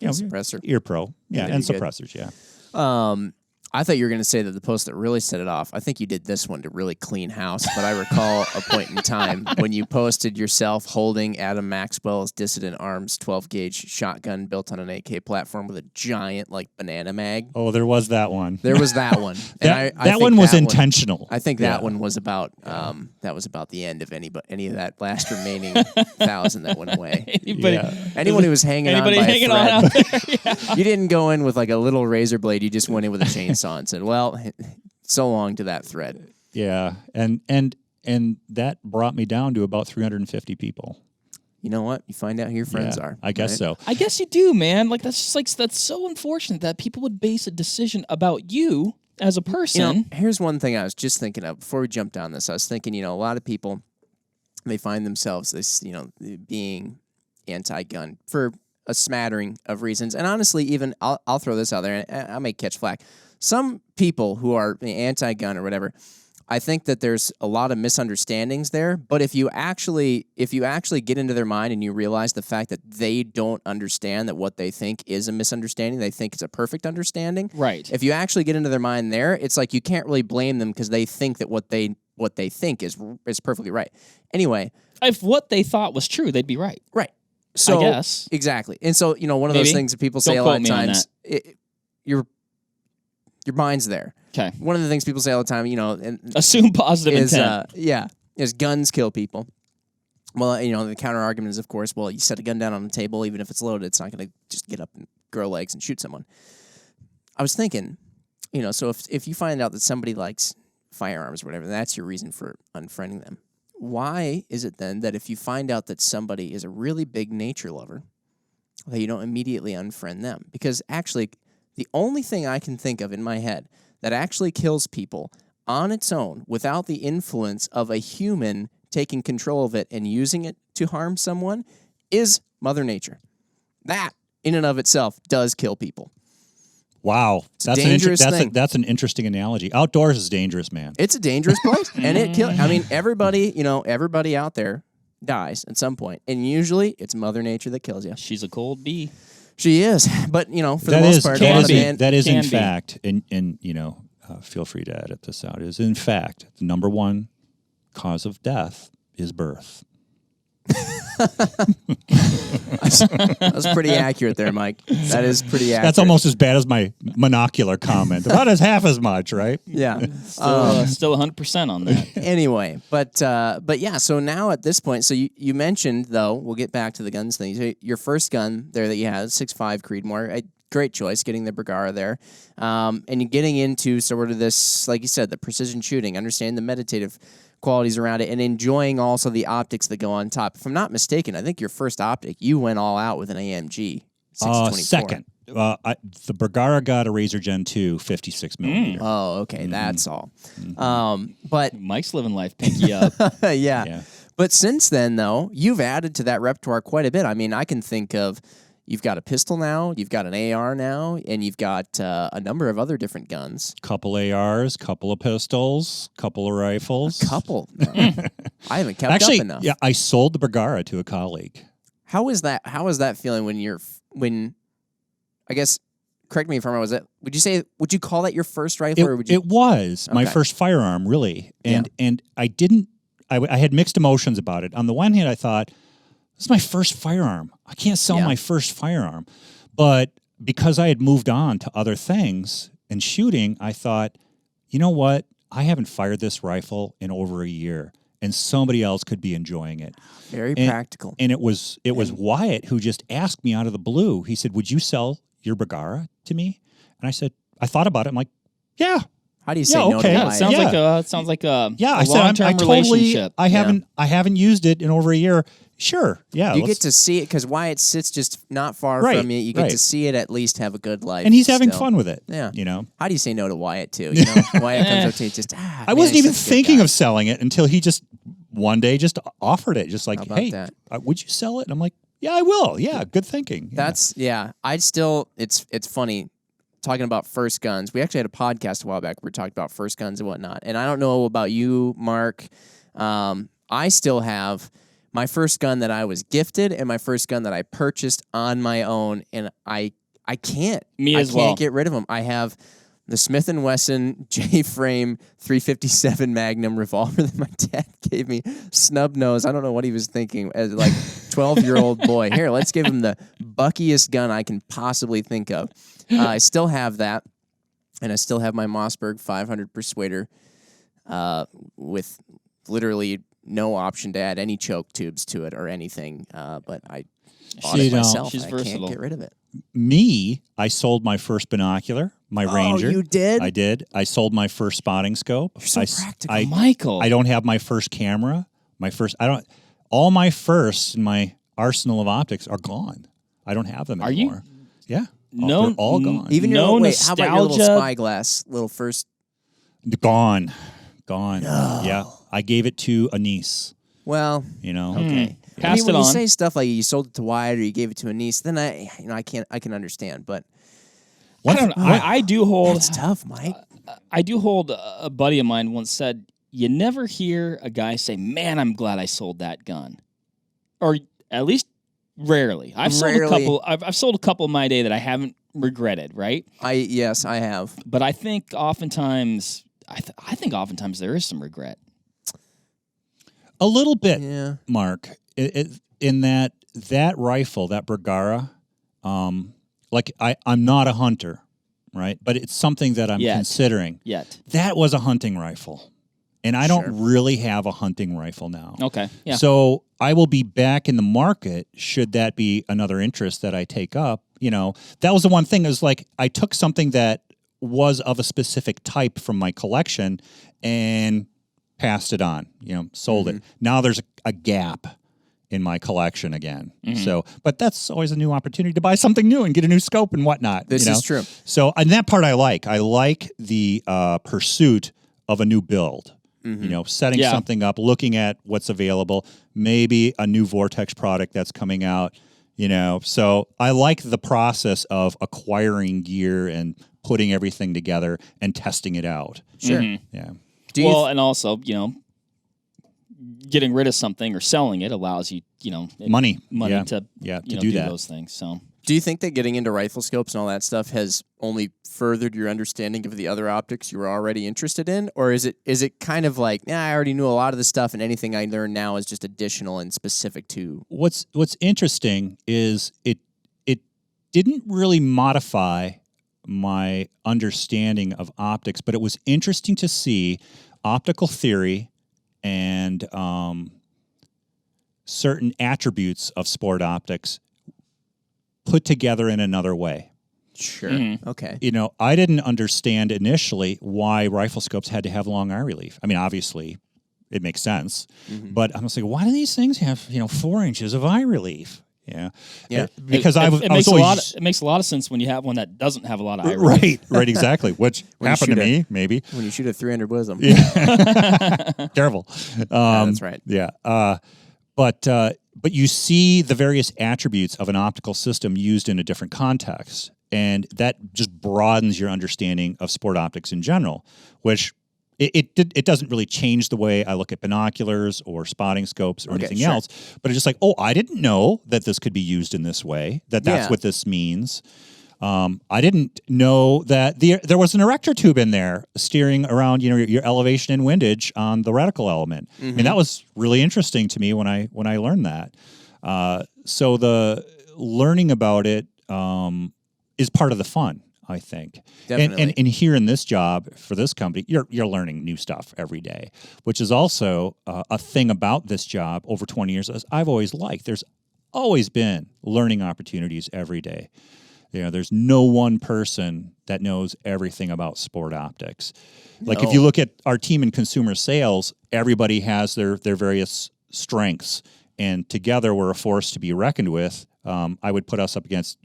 Suppressor. EarPro. Yeah, and suppressors, yeah. I thought you were going to say that the post that really set it off, I think you did this one to really clean house, but I recall a point in time when you posted yourself holding Adam Maxwell's Dissident Arms 12-gauge shotgun built on an AK platform with a giant, banana mag. Oh, there was that one. There was that one. And that one was intentional. I think that one was about the end of any of that last remaining 1,000 that went away. Anyone who was hanging on by a thread. Out there. You didn't go in with a little razor blade. You just went in with a chainsaw and said, well, so long to that thread. Yeah, and that brought me down to about 350 people. You know what? You find out who your friends are. I guess so. I guess you do, man. That's so unfortunate that people would base a decision about you as a person. Here's one thing I was just thinking of before we jump down this. I was thinking, a lot of people, they find themselves being anti-gun for a smattering of reasons. And honestly, even I'll throw this out there, and I may catch flack. Some people who are anti-gun or whatever, I think that there's a lot of misunderstandings there. But if you actually get into their mind and you realize the fact that they don't understand that what they think is a misunderstanding, they think it's a perfect understanding. Right. If you actually get into their mind there, it's like you can't really blame them because they think that what they think is perfectly right. Anyway, if what they thought was true, they'd be right. Right. So I guess. Exactly. And so, one of those things that people say a lot of times, your mind's there. Okay. One of the things people say all the time, and assume positive intent. Is guns kill people. Well, the counter argument is, of course, well, you set a gun down on the table, even if it's loaded, it's not going to just get up and grow legs and shoot someone. I was thinking, so if you find out that somebody likes firearms or whatever, that's your reason for unfriending them. Why is it then that if you find out that somebody is a really big nature lover, that you don't immediately unfriend them? Because actually, the only thing I can think of in my head that actually kills people on its own without the influence of a human taking control of it and using it to harm someone is Mother Nature. That, in and of itself, does kill people. Wow, that's a dangerous thing. That's an interesting analogy. Outdoors is dangerous, man. It's a dangerous place, and it kills. I mean, everybody out there dies at some point, and usually it's Mother Nature that kills you. She's a cold bee. She is, but for the most part, that is in fact, and feel free to edit this out. Is in fact the number one cause of death is birth. That's pretty accurate there, Mike. That is pretty accurate. That's almost as bad as my monocular comment. About as half as much, right? Yeah. Still 100% on that. Anyway, but yeah. So now at this point, so you mentioned though, we'll get back to the guns thing. So your first gun there that you had, 6.5 Creedmoor, great choice, getting the Bergara there, and you're getting into sort of this, like you said, the precision shooting, understanding the meditative qualities around it, and enjoying also the optics that go on top. If I'm not mistaken, I think your first optic, you went all out with an AMG 624. Second. The Bergara got a Razor Gen 2 56 millimeter. Oh, okay, that's all. But Mike's living life pinky up. yeah. But since then, though, you've added to that repertoire quite a bit. I mean, I can think of, you've got a pistol now, you've got an AR now, and you've got a number of other different guns. Couple ARs, couple of pistols, couple of rifles. A couple. I haven't kept up enough. Yeah, I sold the Bergara to a colleague. How is that? How is that feeling when I guess, correct me if I'm wrong, would you call that your first rifle? Or would you? It was my first firearm, really. And I had mixed emotions about it. On the one hand, I thought, this is my first firearm. I can't sell my first firearm. But because I had moved on to other things and shooting, I thought, you know what? I haven't fired this rifle in over a year, and somebody else could be enjoying it. Very practical. And it was Wyatt who just asked me out of the blue. He said, would you sell your Bergara to me? And I said, I thought about it. I'm like, yeah. How do you say no to It Wyatt? sounds like a I long-term relationship. I haven't used it in over a year. Sure, yeah. You get to see it because Wyatt sits just not far from you. You get to see it at least have a good life. And he's having fun with it. Yeah. You know? How do you say no to Wyatt, too? You know, Wyatt comes up to you just, I wasn't even thinking of selling it until he just one day just offered it. Just like, hey, would you sell it? And I'm like, yeah, I will. Yeah, good thinking. Yeah. It's funny. Talking about first guns, we actually had a podcast a while back where we talked about first guns and whatnot. And I don't know about you, Mark. I still have my first gun that I was gifted and my first gun that I purchased on my own, and I can't. I can't get rid of them. I have the Smith & Wesson J-frame 357 Magnum revolver that my dad gave me. Snub nose. I don't know what he was thinking as like 12-year-old boy. Here, let's give him the buckiest gun I can possibly think of. I still have that, and I still have my Mossberg 500 Persuader with literally no option to add any choke tubes to it or anything. But I bought it myself. She's and I versatile. can't get rid of it. I sold my first binocular, my Ranger. Oh, you did? I did. I sold my first spotting scope. You're so practical. Michael. I don't have my first camera. All my firsts in my arsenal of optics are gone. I don't have them anymore. Are you? Yeah. No, they're all gone. Even no your how about your little nostalgia? spyglass, little first? Gone. No. Yeah. I gave it to a niece. Well, You know. okay. Passed it when on. you say stuff like you sold it to Wyatt or you gave it to a niece, then I can understand. But I don't know. I do hold. that's tough, Mike. I do hold. A buddy of mine once said, "You never hear a guy say, man, I'm glad I sold that gun,' or at least rarely. I've sold a couple. I've sold a couple in my day that I haven't regretted. Right? Yes, I have. But I think oftentimes, I think oftentimes there is some regret. A little bit, Yeah. Mark. In that rifle, that Bergara, I'm not a hunter, right? But it's something that I'm considering. Yet. That was a hunting rifle. And I don't really have a hunting rifle now. Okay. Yeah. So I will be back in the market should that be another interest that I take up. You know, that was the one thing. It was like I took something that was of a specific type from my collection and passed it on, sold it. Now there's a gap in my collection again. So, but that's always a new opportunity to buy something new and get a new scope and whatnot. This is true. So, and that part I like. I like the pursuit of a new build. Setting something up, looking at what's available, maybe a new Vortex product that's coming out, So I like the process of acquiring gear and putting everything together and testing it out. Sure. Yeah. And also, getting rid of something or selling it allows you, money to do that. those things. So Do you think that getting into rifle scopes and all that stuff has only furthered your understanding of the other optics you were already interested in? Or is it kind of like, I already knew a lot of the stuff and anything I learn now is just additional and specific to... What's interesting is it didn't really modify my understanding of optics, but it was interesting to see optical theory and certain attributes of sport optics put together in another way. Sure. Okay. I didn't understand initially why rifle scopes had to have long eye relief. I mean, obviously, it makes sense, but I'm just like, why do these things have 4 inches of eye relief? Yeah. Because it makes a lot of sense when you have one that doesn't have a lot of eye relief. Right, exactly. Which happened to me, maybe. When you shoot a 300 Wisdom. Careful. That's right. Yeah. But you see the various attributes of an optical system used in a different context, and that just broadens your understanding of sport optics in general, which it doesn't really change the way I look at binoculars or spotting scopes or anything else, but it's just like, I didn't know that this could be used in this way, that's what this means. I didn't know that there was an erector tube in there steering around, your elevation and windage on the reticle element. I mean, that was really interesting to me when I learned that. So the learning about it is part of the fun, I think. Definitely. And here in this job for this company, you're learning new stuff every day, which is also a thing about this job over 20 years, as I've always liked. There's always been learning opportunities every day. There's no one person that knows everything about sport optics. Like if you look at our team in consumer sales, everybody has their various strengths, and together we're a force to be reckoned with. I would put us up against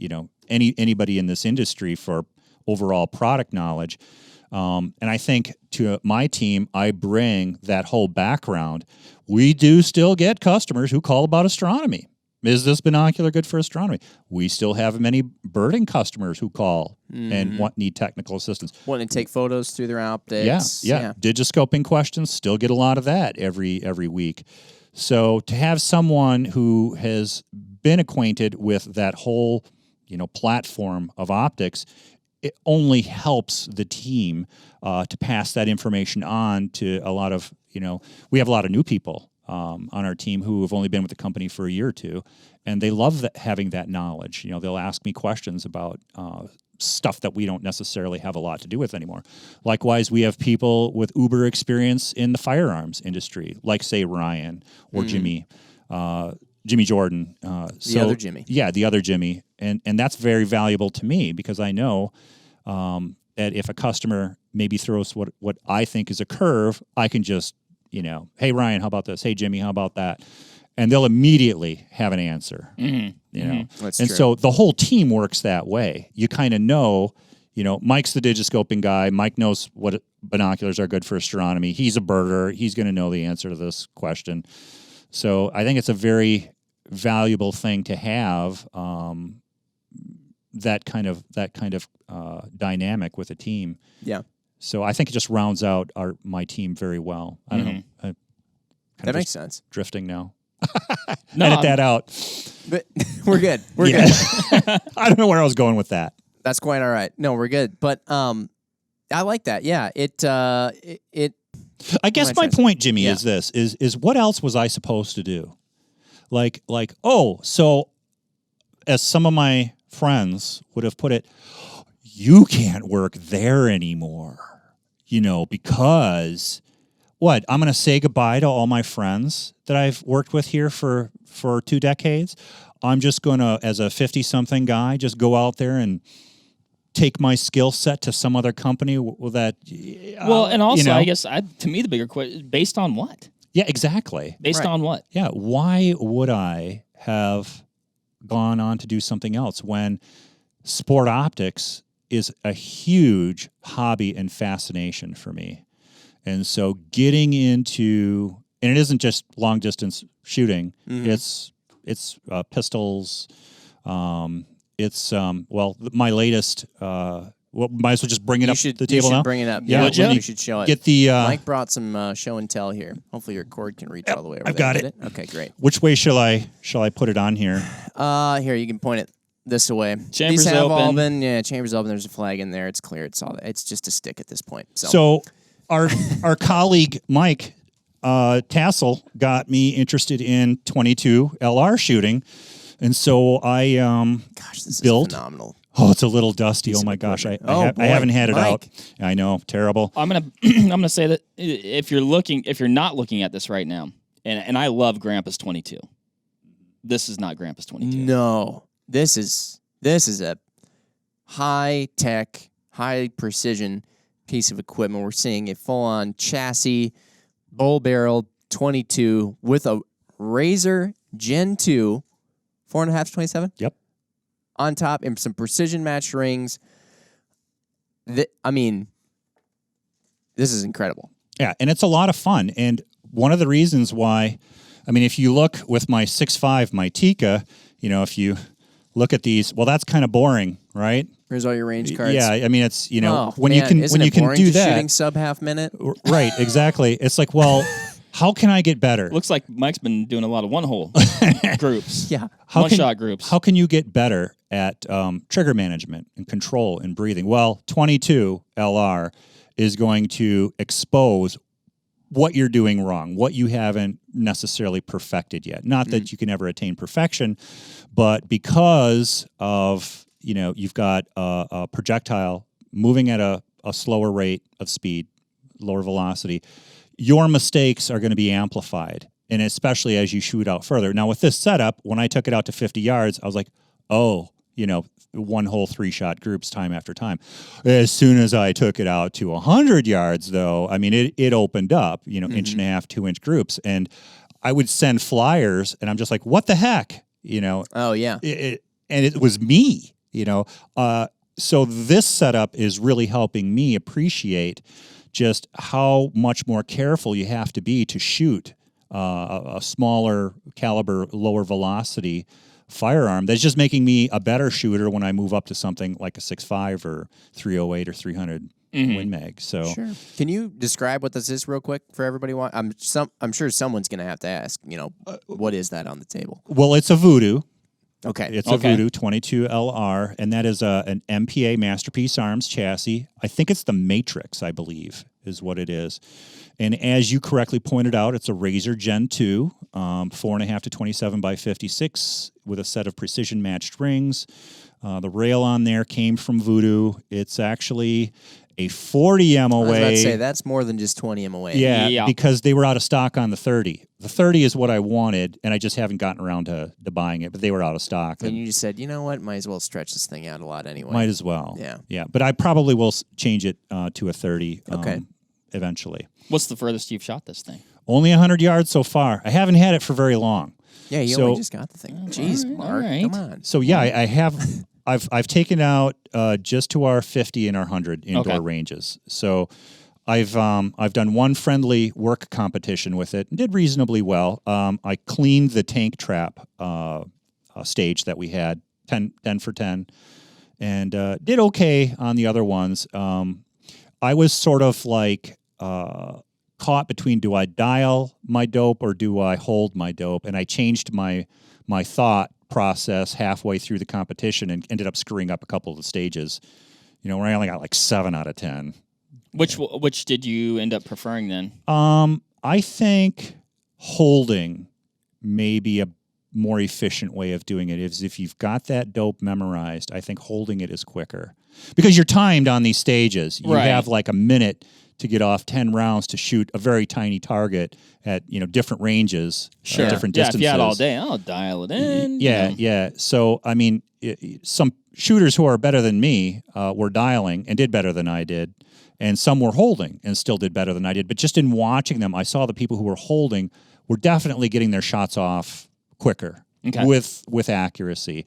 anybody in this industry for overall product knowledge. And I think to my team, I bring that whole background. We do still get customers who call about astronomy. Is this binocular good for astronomy? We still have many birding customers who call and need technical assistance. Want to take photos through their optics. Yeah. Digiscoping questions, still get a lot of that every week. So to have someone who has been acquainted with that whole, platform of optics, it only helps the team to pass that information on to a lot of, we have a lot of new people on our team who have only been with the company for a year or two, and they love having that knowledge. They'll ask me questions about stuff that we don't necessarily have a lot to do with anymore. Likewise, we have people with uber experience in the firearms industry, like, say, Ryan or Jimmy Jordan. The other Jimmy. Yeah, the other Jimmy. And that's very valuable to me because I know that if a customer maybe throws what I think is a curve, I can just, hey, Ryan, how about this? Hey, Jimmy, how about that? And they'll immediately have an answer. That's and true. so the whole team works that way. You kind of know, Mike's the digiscoping guy. Mike knows what binoculars are good for astronomy. He's a birder. He's going to know the answer to this question. So I think it's a very valuable thing to have that kind of dynamic with a team. Yeah. So I think it just rounds out my team very well. I don't know. That makes sense. Drifting now. No, Edit that out. But we're good. We're good. I don't know where I was going with that. That's quite all right. No, we're good. But I like that. Yeah. It. I guess my point, Jimmy, is this: is what else was I supposed to do? Like, so as some of my friends would have put it, you can't work there anymore, because what? I'm going to say goodbye to all my friends that I've worked with here for 2 decades. I'm just going to, as a 50-something guy, just go out there and take my skill set to some other company that. And also, I guess to me the bigger question: based on what? Yeah, exactly. Based on what? Yeah, why would I have gone on to do something else when sport optics is a huge hobby and fascination for me? And so getting into, and it isn't just long distance shooting, it's pistols, it's my latest. Might as well just bring it up to the table now. Bring it up. Yeah, you should show it. Get the. Mike brought some show and tell here. Hopefully your cord can reach all the way over I've there. got it. Okay, great. Which way shall I put it on here? Here you can point it this away. Chambers These have all open. been, chambers open. There's a flag in there. It's clear. It's just a stick at this point. So our colleague Mike Tassel got me interested in 22 LR shooting, and so I gosh, this built. is phenomenal. Oh, it's a little dusty. Oh my gosh, I haven't had it out. I know, terrible. I'm gonna say that if you're not looking at this right now, and I love Grandpa's 22. This is not Grandpa's 22. No, this is a high tech, high precision piece of equipment. We're seeing a full on chassis, bull barrel 22 with a Razor Gen 2, 4.5 to 27. Yep. On top, and some precision matched rings. I mean, this is incredible. Yeah, and it's a lot of fun. And one of the reasons why, I mean, if you look with my 6.5, my Tika, if you look at these, well, that's kind of boring, right? Here's all your range cards. Yeah, I mean, it's you Oh, when man, you can isn't when it you can boring do just that, shooting sub half minute. right? Exactly. It's like, well, how can I get better? Looks like Mike's been doing a lot of one-hole groups. Yeah, One-shot groups. How can you get better at trigger management and control and breathing? Well, 22 LR is going to expose what you're doing wrong, what you haven't necessarily perfected yet. Not that you can ever attain perfection, but because of, you've got a projectile moving at a slower rate of speed, lower velocity, your mistakes are going to be amplified, and especially as you shoot out further. Now, with this setup, when I took it out to 50 yards, I was like, oh, one hole 3-shot groups time after time. As soon as I took it out to 100 yards, though, I mean, it opened up, 1.5-inch, 2-inch groups, and I would send flyers, and I'm just like, what the heck? Oh, yeah. And it was me, so this setup is really helping me appreciate just how much more careful you have to be to shoot a smaller caliber, lower velocity firearm. That's just making me a better shooter when I move up to something like a 6.5 or 308 or 300 Win Mag. So, sure. Can you describe what this is real quick for everybody? I'm sure someone's going to have to ask. What is that on the table? Well, it's a Voodoo. Okay. It's a Voodoo 22 LR, and that is an MPA Masterpiece Arms chassis. I think it's the Matrix, I believe, is what it is. And as you correctly pointed out, it's a Razor Gen 2, 4.5 to 27 by 56 with a set of precision matched rings. The rail on there came from Voodoo. It's actually a 40 MOA. I was about to say, that's more than just 20 MOA. Yeah, because they were out of stock on the 30. The 30 is what I wanted, and I just haven't gotten around to buying it, but they were out of stock. And you just said, you know what, might as well stretch this thing out a lot anyway. Might as well. Yeah. Yeah, but I probably will change it to a 30 eventually. What's the furthest you've shot this thing? Only 100 yards so far. I haven't had it for very long. Yeah, you only just got the thing. Jeez, Mark, come on. So, yeah, I have... I've taken out just to our 50 and our 100 indoor ranges. So I've done one friendly work competition with it and did reasonably well. I cleaned the tank trap stage that we had, 10 for 10, and did okay on the other ones. I was sort of like caught between, do I dial my dope or do I hold my dope? And I changed my thought process halfway through the competition and ended up screwing up a couple of the stages, where I only got like 7 out of 10. Which did you end up preferring then? I think holding may be a more efficient way of doing it. Is if you've got that dope memorized, I think holding it is quicker because you're timed on these stages. You have like a minute to get off 10 rounds to shoot a very tiny target at different ranges, different distances. If you had all day, I'll dial it in. Yeah. So I mean, some shooters who are better than me were dialing and did better than I did, and some were holding and still did better than I did. But just in watching them, I saw the people who were holding were definitely getting their shots off quicker with accuracy.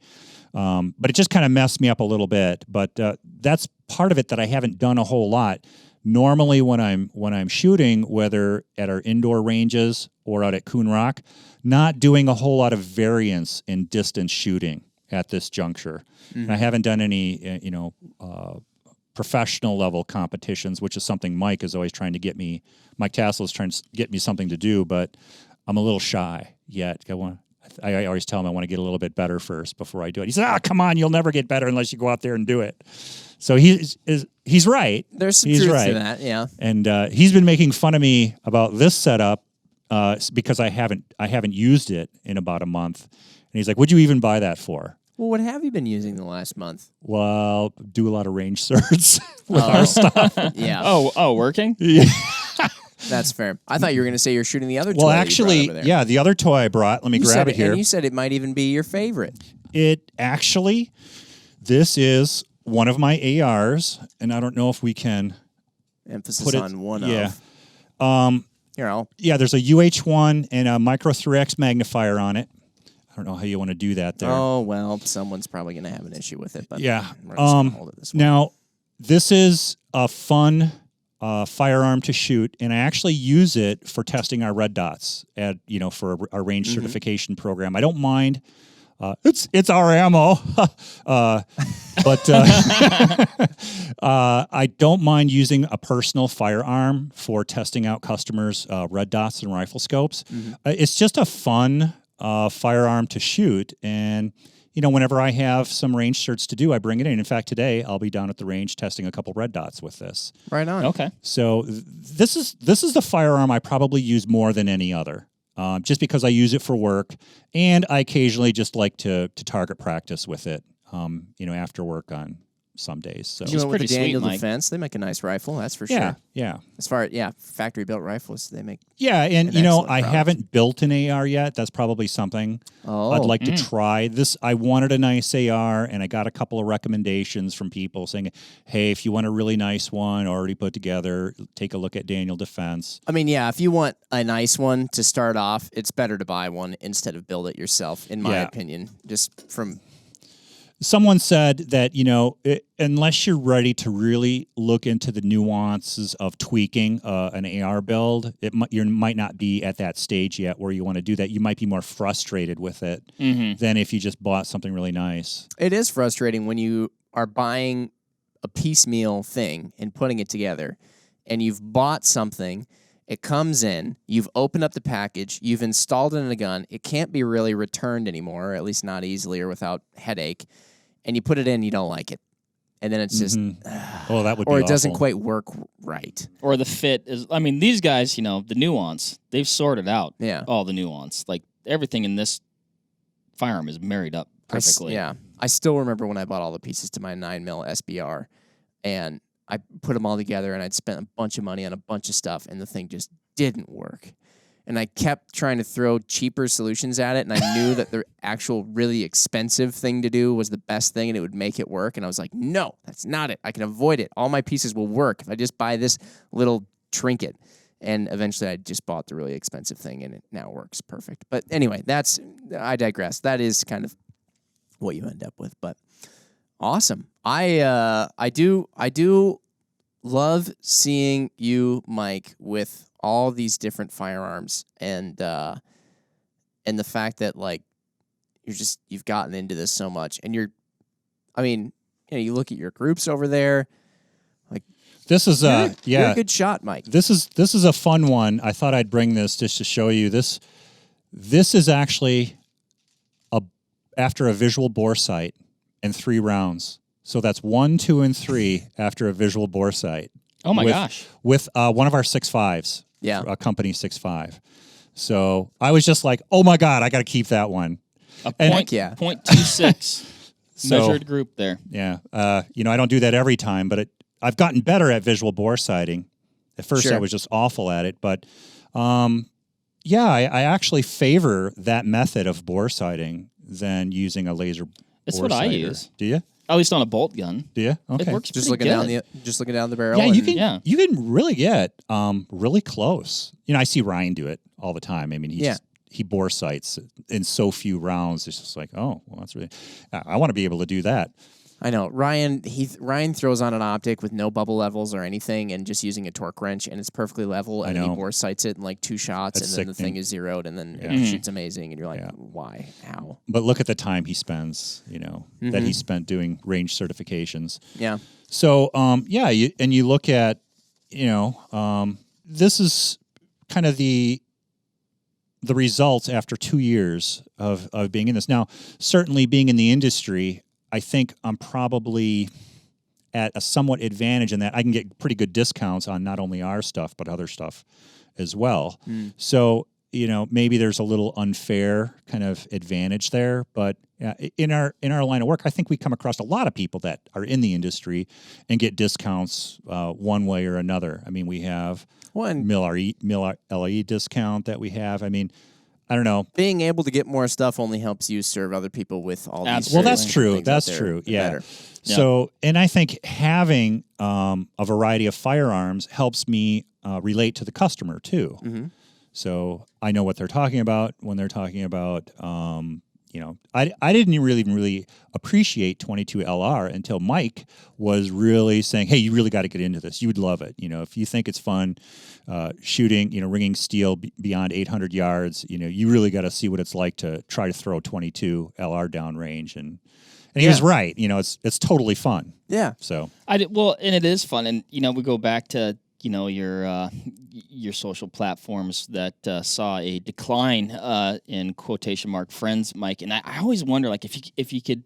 But it just kind of messed me up a little bit. But that's part of it that I haven't done a whole lot. Normally, when I'm shooting, whether at our indoor ranges or out at Coon Rock, not doing a whole lot of variance in distance shooting at this juncture. And I haven't done any, professional level competitions, which is something Mike is always trying to get me. Mike Tassel is trying to get me something to do, but I'm a little shy yet. I want I always tell him I want to get a little bit better first before I do it. He said, come on, you'll never get better unless you go out there and do it. So he's right. There's some truth to that, yeah. And he's been making fun of me about this setup because I haven't used it in about a month. And he's like, "What'd you even buy that for?" Well, what have you been using the last month? Well, do a lot of range certs with our stuff. Yeah. Oh, working? Yeah. That's fair. I thought you were going to say you're shooting the other toy. Well, that actually, you brought over there. yeah, the other toy I brought. Let me grab it here. And you said it might even be your favorite. This is one of my ARs, and I don't know if we can Emphasis put it on one yeah. of. Here, Yeah, there's a UH1 and a Micro 3X magnifier on it. I don't know how you want to do that there. Oh, well, someone's probably going to have an issue with it. But yeah. we're just gonna hold it this way. Now, this is a fun firearm to shoot, and I actually use it for testing our red dots for our range certification program. I don't mind. It's our ammo, but I don't mind using a personal firearm for testing out customers' red dots and rifle scopes. It's just a fun firearm to shoot, and whenever I have some range certs to do, I bring it in. In fact, today I'll be down at the range testing a couple red dots with this. Right on. Okay. So this is the firearm I probably use more than any other. Just because I use it for work, and I occasionally just like to target practice with it, after work on some days. So You went with the pretty Daniel sweet, Mike. Defense. They make a nice rifle, that's for sure. yeah. As far as, factory built rifles, they make. Yeah, and an excellent I product. haven't built an AR yet. That's probably something I'd like to try. This I wanted a nice AR, and I got a couple of recommendations from people saying, "Hey, if you want a really nice one already put together, take a look at Daniel Defense." I mean, yeah, if you want a nice one to start off, it's better to buy one instead of build it yourself, in my opinion. Just from. Someone said that, unless you're ready to really look into the nuances of tweaking an AR build, you might not be at that stage yet where you want to do that. You might be more frustrated with it than if you just bought something really nice. It is frustrating when you are buying a piecemeal thing and putting it together, and you've bought something, it comes in, you've opened up the package, you've installed it in a gun, it can't be really returned anymore, or at least not easily or without headache. And you put it in, you don't like it. And then it's just... Oh, that would be Or it awful. doesn't quite work right. Or the fit is... I mean, these guys, the nuance, they've sorted out all the nuance. Like, everything in this firearm is married up perfectly. I still remember when I bought all the pieces to my 9mm SBR, and I put them all together, and I'd spent a bunch of money on a bunch of stuff, and the thing just didn't work. And I kept trying to throw cheaper solutions at it, and I knew that the actual really expensive thing to do was the best thing, and it would make it work. And I was like, no, that's not it. I can avoid it. All my pieces will work if I just buy this little trinket. And eventually I just bought the really expensive thing, and it now works perfect. But anyway, I digress. That is kind of what you end up with. But awesome. I do love seeing you, Mike, with all these different firearms, and the fact that you've gotten into this so much, and you look at your groups over there. Like, this is you're a good shot, Mike. This is a fun one. I thought I'd bring this just to show you this. This is actually after a visual bore sight and 3 rounds. So that's 1, 2, and 3 after a visual bore sight. Oh my gosh! With one of our 6.5s. Yeah. A company 6.5. So I was just like, oh my God, I got to keep that one. A .26 measured group there. Yeah. I don't do that every time, but I've gotten better at visual bore sighting. At first I was just awful at it, but I actually favor that method of bore sighting than using a laser It's bore what I sighter. use. Do you? At least on a bolt gun. Do you? Okay. It works Just pretty looking down the barrel. Yeah, you can really get really close. I see Ryan do it all the time. I mean, he bore sights in so few rounds. It's just like, oh, well, that's really. I want to be able to do that. I know. Ryan throws on an optic with no bubble levels or anything, and just using a torque wrench, and it's perfectly level, and then he bore sights it in like 2 shots, and then the thing is zeroed, and then it shoots amazing, and you're like, why? How? But look at the time he spends, that he spent doing range certifications. Yeah. So, you look at, this is kind of the the results after 2 years of being in this. Now, certainly being in the industry, I think I'm probably at a somewhat advantage in that I can get pretty good discounts on not only our stuff, but other stuff as well. So, maybe there's a little unfair kind of advantage there, but in our line of work, I think we come across a lot of people that are in the industry and get discounts one way or another. I mean, we have Mill LE discount that we have. I mean, I don't know. Being able to get more stuff only helps you serve other people with all these. Well, that's true. That's true. Yeah. Better. So, and I think having a variety of firearms helps me relate to the customer too. Mm-hmm. So I know what they're talking about when they're talking about, I didn't really appreciate 22 LR until Mike was really saying, hey, you really got to get into this. You would love it. If you think it's fun shooting, ringing steel beyond 800 yards, you really got to see what it's like to try to throw 22 LR downrange. And he was right. It's totally fun. Yeah. So and it is fun. And, we go back to, your social platforms that saw a decline in quotation mark friends, Mike. And I always wonder, like, if you could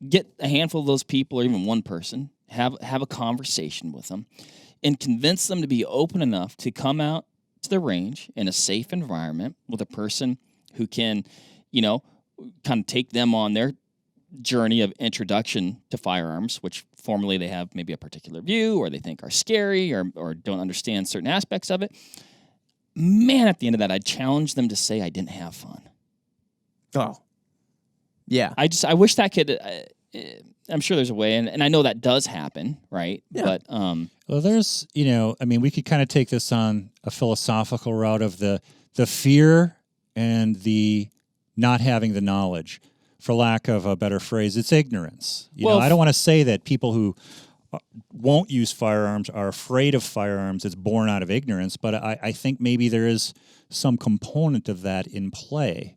get a handful of those people, or even one person, have a conversation with them, and convince them to be open enough to come out to the range in a safe environment with a person who can, kind of take them on their journey of introduction to firearms, which formerly they have maybe a particular view or they think are scary or don't understand certain aspects of it. Man, at the end of that, I'd challenge them to say I didn't have fun. Oh, yeah. I wish that could. I'm sure there's a way, and I know that does happen, right? Yeah. But well, there's we could kind of take this on a philosophical route of the fear and the not having the knowledge. For lack of a better phrase, it's ignorance. I don't want to say that people who won't use firearms are afraid of firearms. It's born out of ignorance, but I think maybe there is some component of that in play.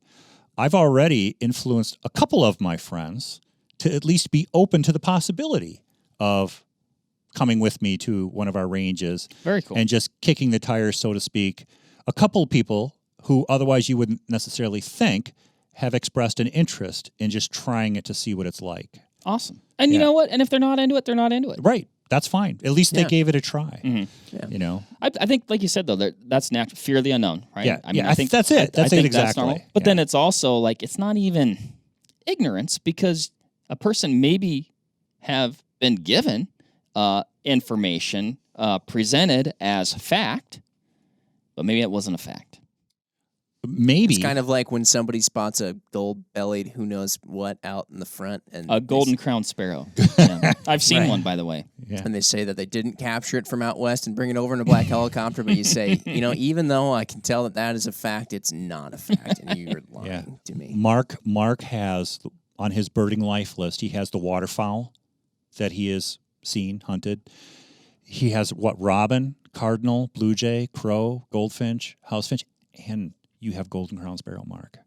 I've already influenced a couple of my friends to at least be open to the possibility of coming with me to one of our ranges. Very cool. And just kicking the tires, so to speak. A couple of people who otherwise you wouldn't necessarily think have expressed an interest in just trying it to see what it's like. Awesome. And you know what? And if they're not into it, they're not into it. Right. That's fine. At least they gave it a try. Mm-hmm. Yeah. I think, like you said, though, that's natural. Fear of the unknown, right? Yeah. I think that's it. That's it exactly. That's normal. But then it's also like, it's not even ignorance, because a person maybe have been given information presented as fact, but maybe it wasn't a fact. Maybe. It's kind of like when somebody spots a gold-bellied who knows what out in the front. And a golden crowned sparrow. Yeah. I've seen one, by the way. Yeah. And they say that they didn't capture it from out west and bring it over in a black helicopter, but you say, even though I can tell that is a fact, it's not a fact, and you're lying to me. Mark has, on his birding life list, he has the waterfowl that he has seen, hunted. He has robin, cardinal, blue jay, crow, goldfinch, housefinch, and you have golden crowned sparrow, Mark.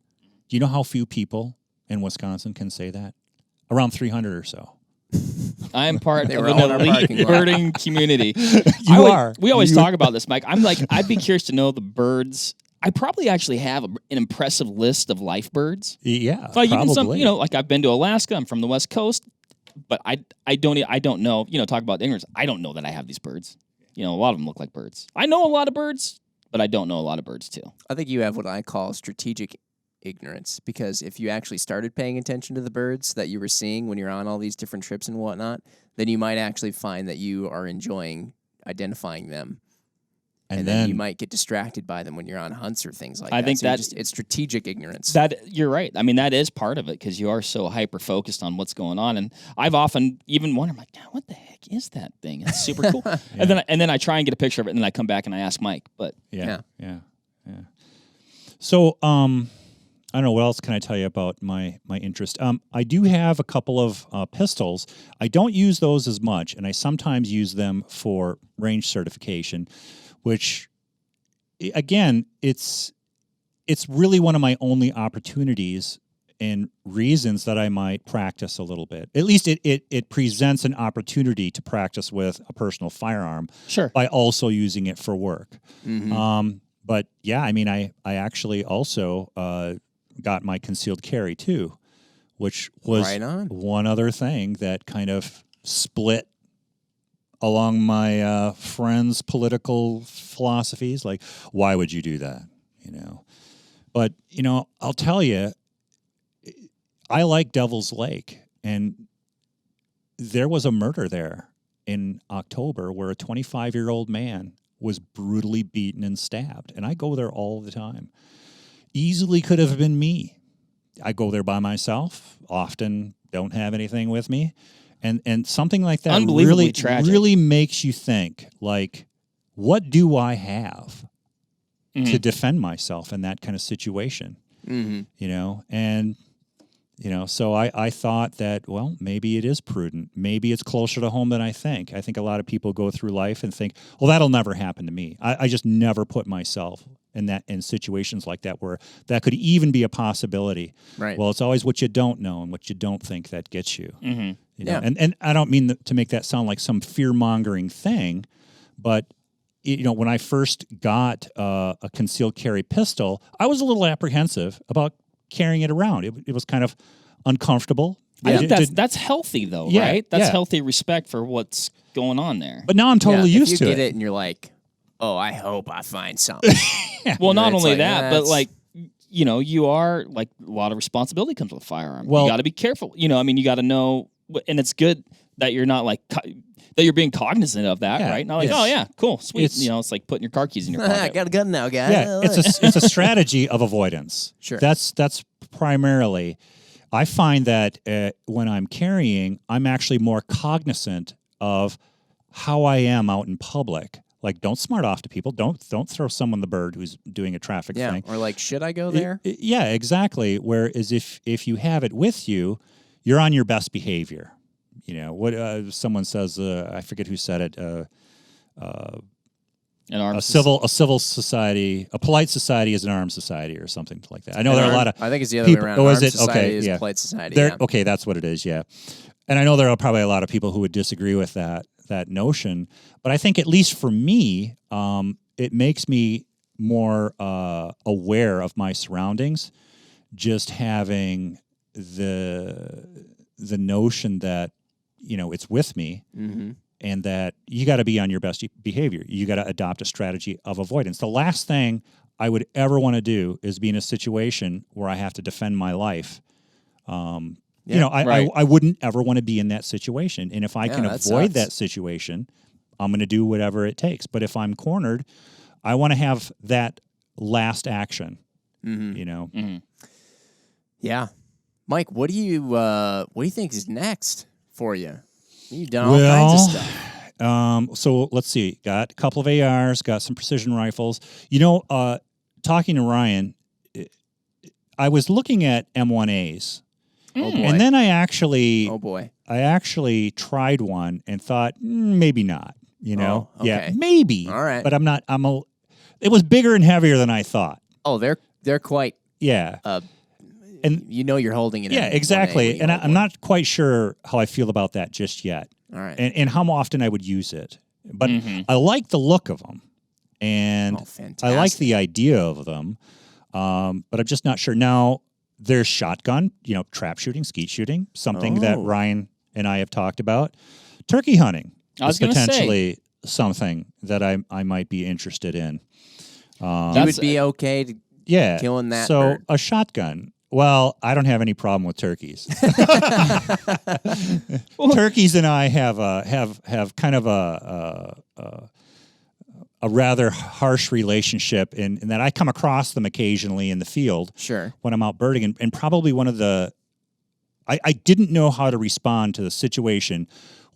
Do you know how few people in Wisconsin can say that? Around 300 or so. I am part of an elite birding community. We always talk about this, Mike. I'm like, I'd be curious to know the birds. I probably actually have an impressive list of life birds. Yeah, like probably. Even some, like I've been to Alaska. I'm from the West Coast, but I don't know. Talk about ignorance. I don't know that I have these birds. A lot of them look like birds. I know a lot of birds, but I don't know a lot of birds too. I think you have what I call strategic ignorance, because if you actually started paying attention to the birds that you were seeing when you're on all these different trips and whatnot, then you might actually find that you are enjoying identifying them. And then you might get distracted by them when you're on hunts or things like that. I think it's strategic ignorance. You're right. I mean, that is part of it, because you are so hyper-focused on what's going on. And I've often even wondered, like, what the heck is that thing? It's super cool. Yeah. And then I try and get a picture of it, and then I come back and I ask Mike. But yeah. So I don't know, what else can I tell you about my interest? I do have a couple of pistols. I don't use those as much, and I sometimes use them for range certification, which, again, it's really one of my only opportunities and reasons that I might practice a little bit. At least it presents an opportunity to practice with a personal firearm, sure, by also using it for work. Mm-hmm. But yeah, I mean, I actually also got my concealed carry too, which was Right on. one other thing that kind of split along my friends' political philosophies. Like, why would you do that? You know, but you know, I'll tell you, I like Devil's Lake, and there was a murder there in October where a 25-year-old man was brutally beaten and stabbed. And I go there all the time. Easily could have been me. I go there by myself, often don't have anything with me. And something like that Unbelievably tragic. really makes you think, like, what do I have to defend myself in that kind of situation? You know, and you know, so I thought that, well, maybe it is prudent. Maybe it's closer to home than I think. I think a lot of people go through life and think, well, that'll never happen to me. I just never put myself in situations like that where that could even be a possibility. Right. Well, it's always what you don't know and what you don't think that gets you. You know? Yeah. And I don't mean to make that sound like some fear-mongering thing, but you know, when I first got a concealed carry pistol, I was a little apprehensive about carrying it around. It was kind of uncomfortable. I think that's healthy, though, Yeah, right? That's yeah. healthy respect for what's going on there. But now I'm totally used if to you get it. it and you're like, oh, I hope I find something. Well, not It's only like, that, but that's- like, you know, you are like a lot of responsibility comes with a firearm. Well- you got to be careful. You know, I mean, you got to know, and it's good that you're not like that you're being cognizant of that, Yeah, right? Not like, it's- oh yeah, cool, sweet. it's- You know, it's like putting your car keys in your I pocket. got a gun now, guys. Yeah, it's a strategy of avoidance. Sure. That's primarily. I find that when I'm carrying, I'm actually more cognizant of how I am out in public. Like, don't smart off to people. Don't throw someone the bird who's doing a traffic yeah. thing. Or like, should I go there? Yeah, exactly. Whereas if you have it with you, you're on your best behavior. You know what? Someone says, I forget who said it. A civil society, a polite society is an armed society, or something like that. I know there are a lot of. I think it's the other way around. Oh, is Armed it? society Okay, is yeah. polite society. There, Yeah. okay, that's what it is. Yeah, and I know there are probably a lot of people who would disagree with that notion, but I think at least for me, it makes me more aware of my surroundings. Just having the notion that, you know, it's with me. Mm-hmm. And that you got to be on your best behavior. You got to adopt a strategy of avoidance. The last thing I would ever want to do is be in a situation where I have to defend my life. You know, I wouldn't ever want to be in that situation. And if I can that avoid sucks. that situation, I'm going to do whatever it takes. But if I'm cornered, I want to have that last action. You know. Yeah, Mike, what do you think is next for you? You've done all kinds of stuff. So let's see. Got a couple of ARs, got some precision rifles. You know, talking to Ryan, I was looking at M1As. Oh boy. And then I actually tried one and thought, maybe not, you know? Oh, okay. Yeah, maybe. All right. But it was bigger and heavier than I thought. Oh, they're quite. Yeah. And you know you're holding it. Yeah, exactly. And I'm not quite sure how I feel about that just yet. All right. And how often I would use it. But I like the look of them. And fantastic. I like the idea of them. But I'm just not sure. Now, there's shotgun, you know, trap shooting, skeet shooting, something that Ryan and I have talked about. Turkey hunting is potentially something that I might be interested in. You would be okay to killing that So bird. a shotgun. Well, I don't have any problem with turkeys. Turkeys and I have kind of a rather harsh relationship in that I come across them occasionally in the field. Sure. When I'm out birding, and probably one of the I didn't know how to respond to the situation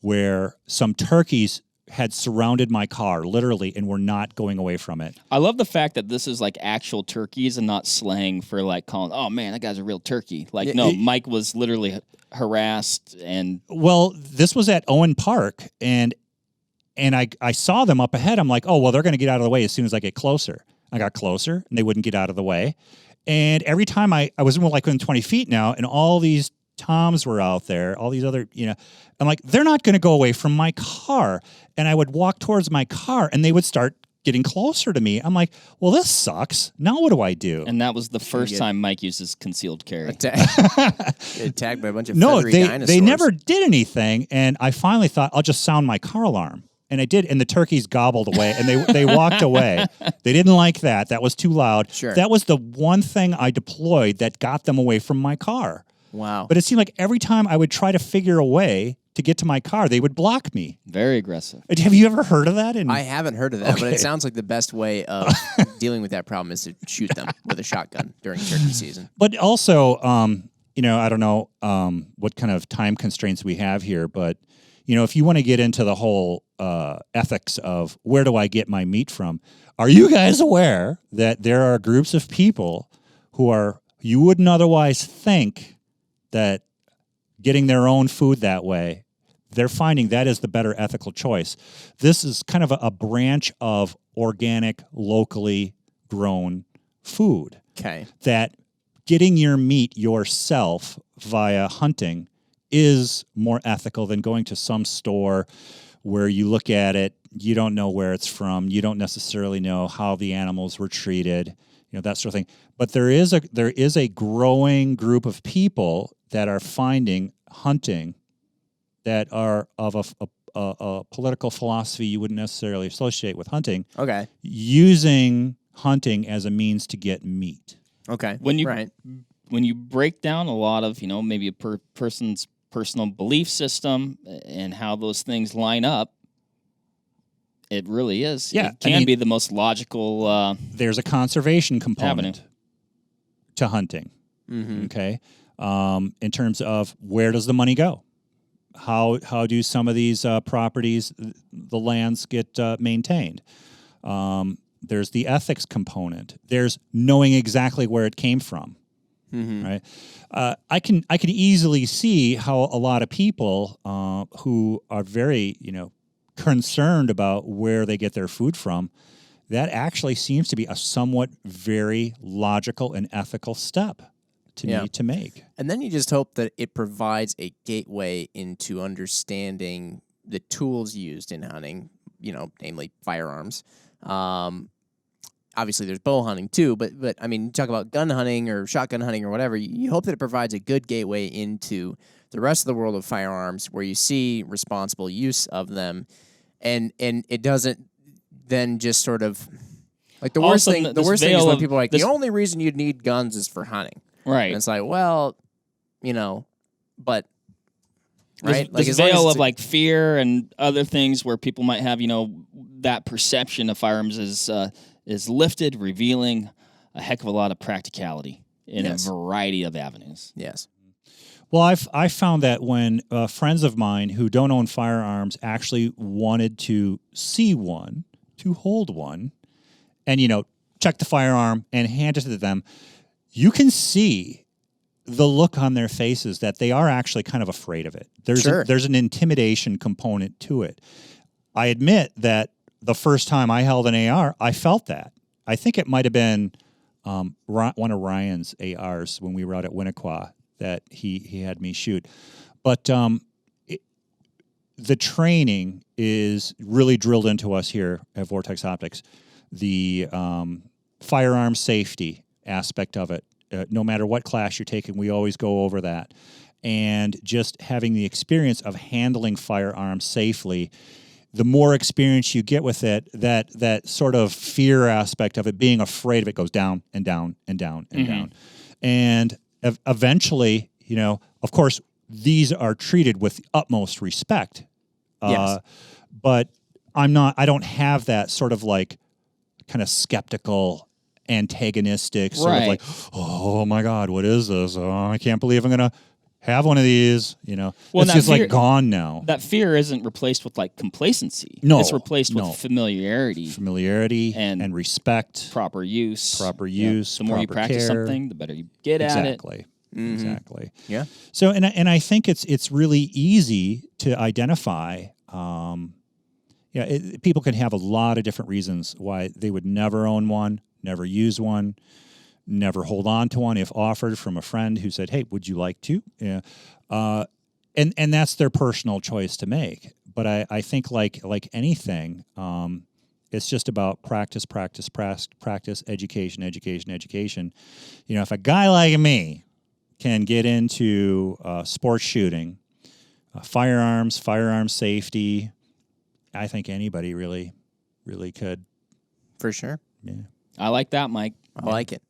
where some turkeys had surrounded my car, literally, and were not going away from it. I love the fact that this is like actual turkeys and not slang for like calling, oh man, that guy's a real turkey. Like, no, Mike was literally harassed and... Well, this was at Owen Park, and I saw them up ahead. I'm like, oh, well, they're going to get out of the way as soon as I get closer. I got closer, and they wouldn't get out of the way. And every time I was like within 20 feet now, and all these toms were out there, all these other, you know, I'm like, they're not going to go away from my car. And I would walk towards my car, and they would start getting closer to me. I'm like, well, this sucks. Now what do I do? And that was the first time Mike uses concealed carry. Attacked by a bunch of feathery dinosaurs. They never did anything, and I finally thought I'll just sound my car alarm. And I did, and the turkeys gobbled away, and they walked away. They didn't like that. That was too loud. Sure. That was the one thing I deployed that got them away from my car. Wow. But it seemed like every time I would try to figure a way to get to my car, they would block me. Very aggressive. Have you ever heard of that? I haven't heard of that, but it sounds like the best way of dealing with that problem is to shoot them with a shotgun during turkey season. But also, I don't know what kind of time constraints we have here, but, if you want to get into the whole ethics of where do I get my meat from, are you guys aware that there are groups of people you wouldn't otherwise think that getting their own food that way, they're finding that is the better ethical choice. This is kind of a branch of organic, locally grown food. Okay. That getting your meat yourself via hunting is more ethical than going to some store where you look at it, you don't know where it's from, you don't necessarily know how the animals were treated, that sort of thing. But there is a growing group of people that are finding hunting that are of a political philosophy you wouldn't necessarily associate with hunting. Okay. Using hunting as a means to get meat. Okay. When you break down a lot of, maybe a person's personal belief system and how those things line up, it really is. Yeah, It can be the most logical there's a conservation component avenue to hunting. Mm-hmm. Okay. In terms of where does the money go? How do some of these properties, the lands get maintained? There's the ethics component. There's knowing exactly where it came from. Mm-hmm. Right. I can easily see how a lot of people who are very concerned about where they get their food from, that actually seems to be a somewhat very logical and ethical step to me to make. And then you just hope that it provides a gateway into understanding the tools used in hunting, namely firearms. Obviously, there's bow hunting too, but I mean, talk about gun hunting or shotgun hunting or whatever. You hope that it provides a good gateway into the rest of the world of firearms, where you see responsible use of them, and it doesn't then just sort of like the worst thing. The worst thing is when people are like, the only reason you'd need guns is for hunting, right? And it's like, well, but. Right? This veil of like fear and other things where people might have, that perception of firearms is lifted, revealing a heck of a lot of practicality in a variety of avenues. Yes. Well, I found that when friends of mine who don't own firearms actually wanted to see one, to hold one, and, check the firearm and hand it to them, you can see the look on their faces that they are actually kind of afraid of it. There's an intimidation component to it. I admit that the first time I held an AR, I felt that. I think it might have been one of Ryan's ARs when we were out at Winnequa that he had me shoot. But the training is really drilled into us here at Vortex Optics. The firearm safety aspect of it. No matter what class you're taking, we always go over that. And just having the experience of handling firearms safely, the more experience you get with it, that sort of fear aspect of it, being afraid of it, goes down and down and down and down. And eventually, of course, these are treated with the utmost respect. Yes. But I don't have that sort of like kind of skeptical, antagonistic sort of like, oh my God, what is this? Oh, I can't believe I'm going to have one of these, Well, it's just like gone now. That fear isn't replaced with like complacency. No. It's replaced with familiarity. Familiarity and respect. Proper use. The more you practice something, the better you get at it. Exactly. Yeah. So, and I think it's really easy to identify. People can have a lot of different reasons why they would never own one, never use one, never hold on to one if offered from a friend who said, "Hey, would you like to?" Yeah, and that's their personal choice to make. But I think like anything, It's just about practice, education. You know, if a guy like me can get into sports shooting, firearms safety, I think anybody really could. For sure. Yeah. I like that, Mike. I like it.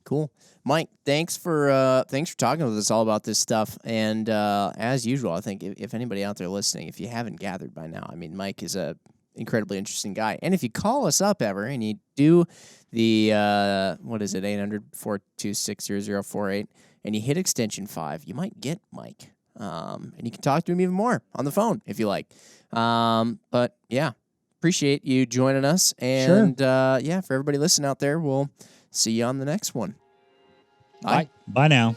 Cool. Mike, thanks for talking with us all about this stuff. And as usual, I think if anybody out there listening, if you haven't gathered by now, I mean, Mike is a incredibly interesting guy. And if you call us up ever and you do the 800-426-0048 and you hit extension 5, you might get Mike. And you can talk to him even more on the phone if you like. But yeah, appreciate you joining us. And sure. For everybody listening out there, we'll see you on the next one. Bye. Bye now.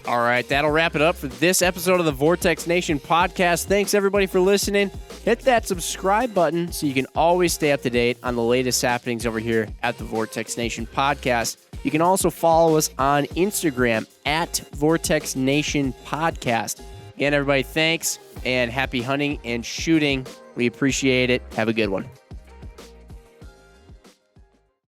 All right, that'll wrap it up for this episode of the Vortex Nation podcast. Thanks, everybody, for listening. Hit that subscribe button so you can always stay up to date on the latest happenings over here at the Vortex Nation podcast. You can also follow us on Instagram at Vortex Nation Podcast. Again, everybody, thanks, and happy hunting and shooting. We appreciate it. Have a good one.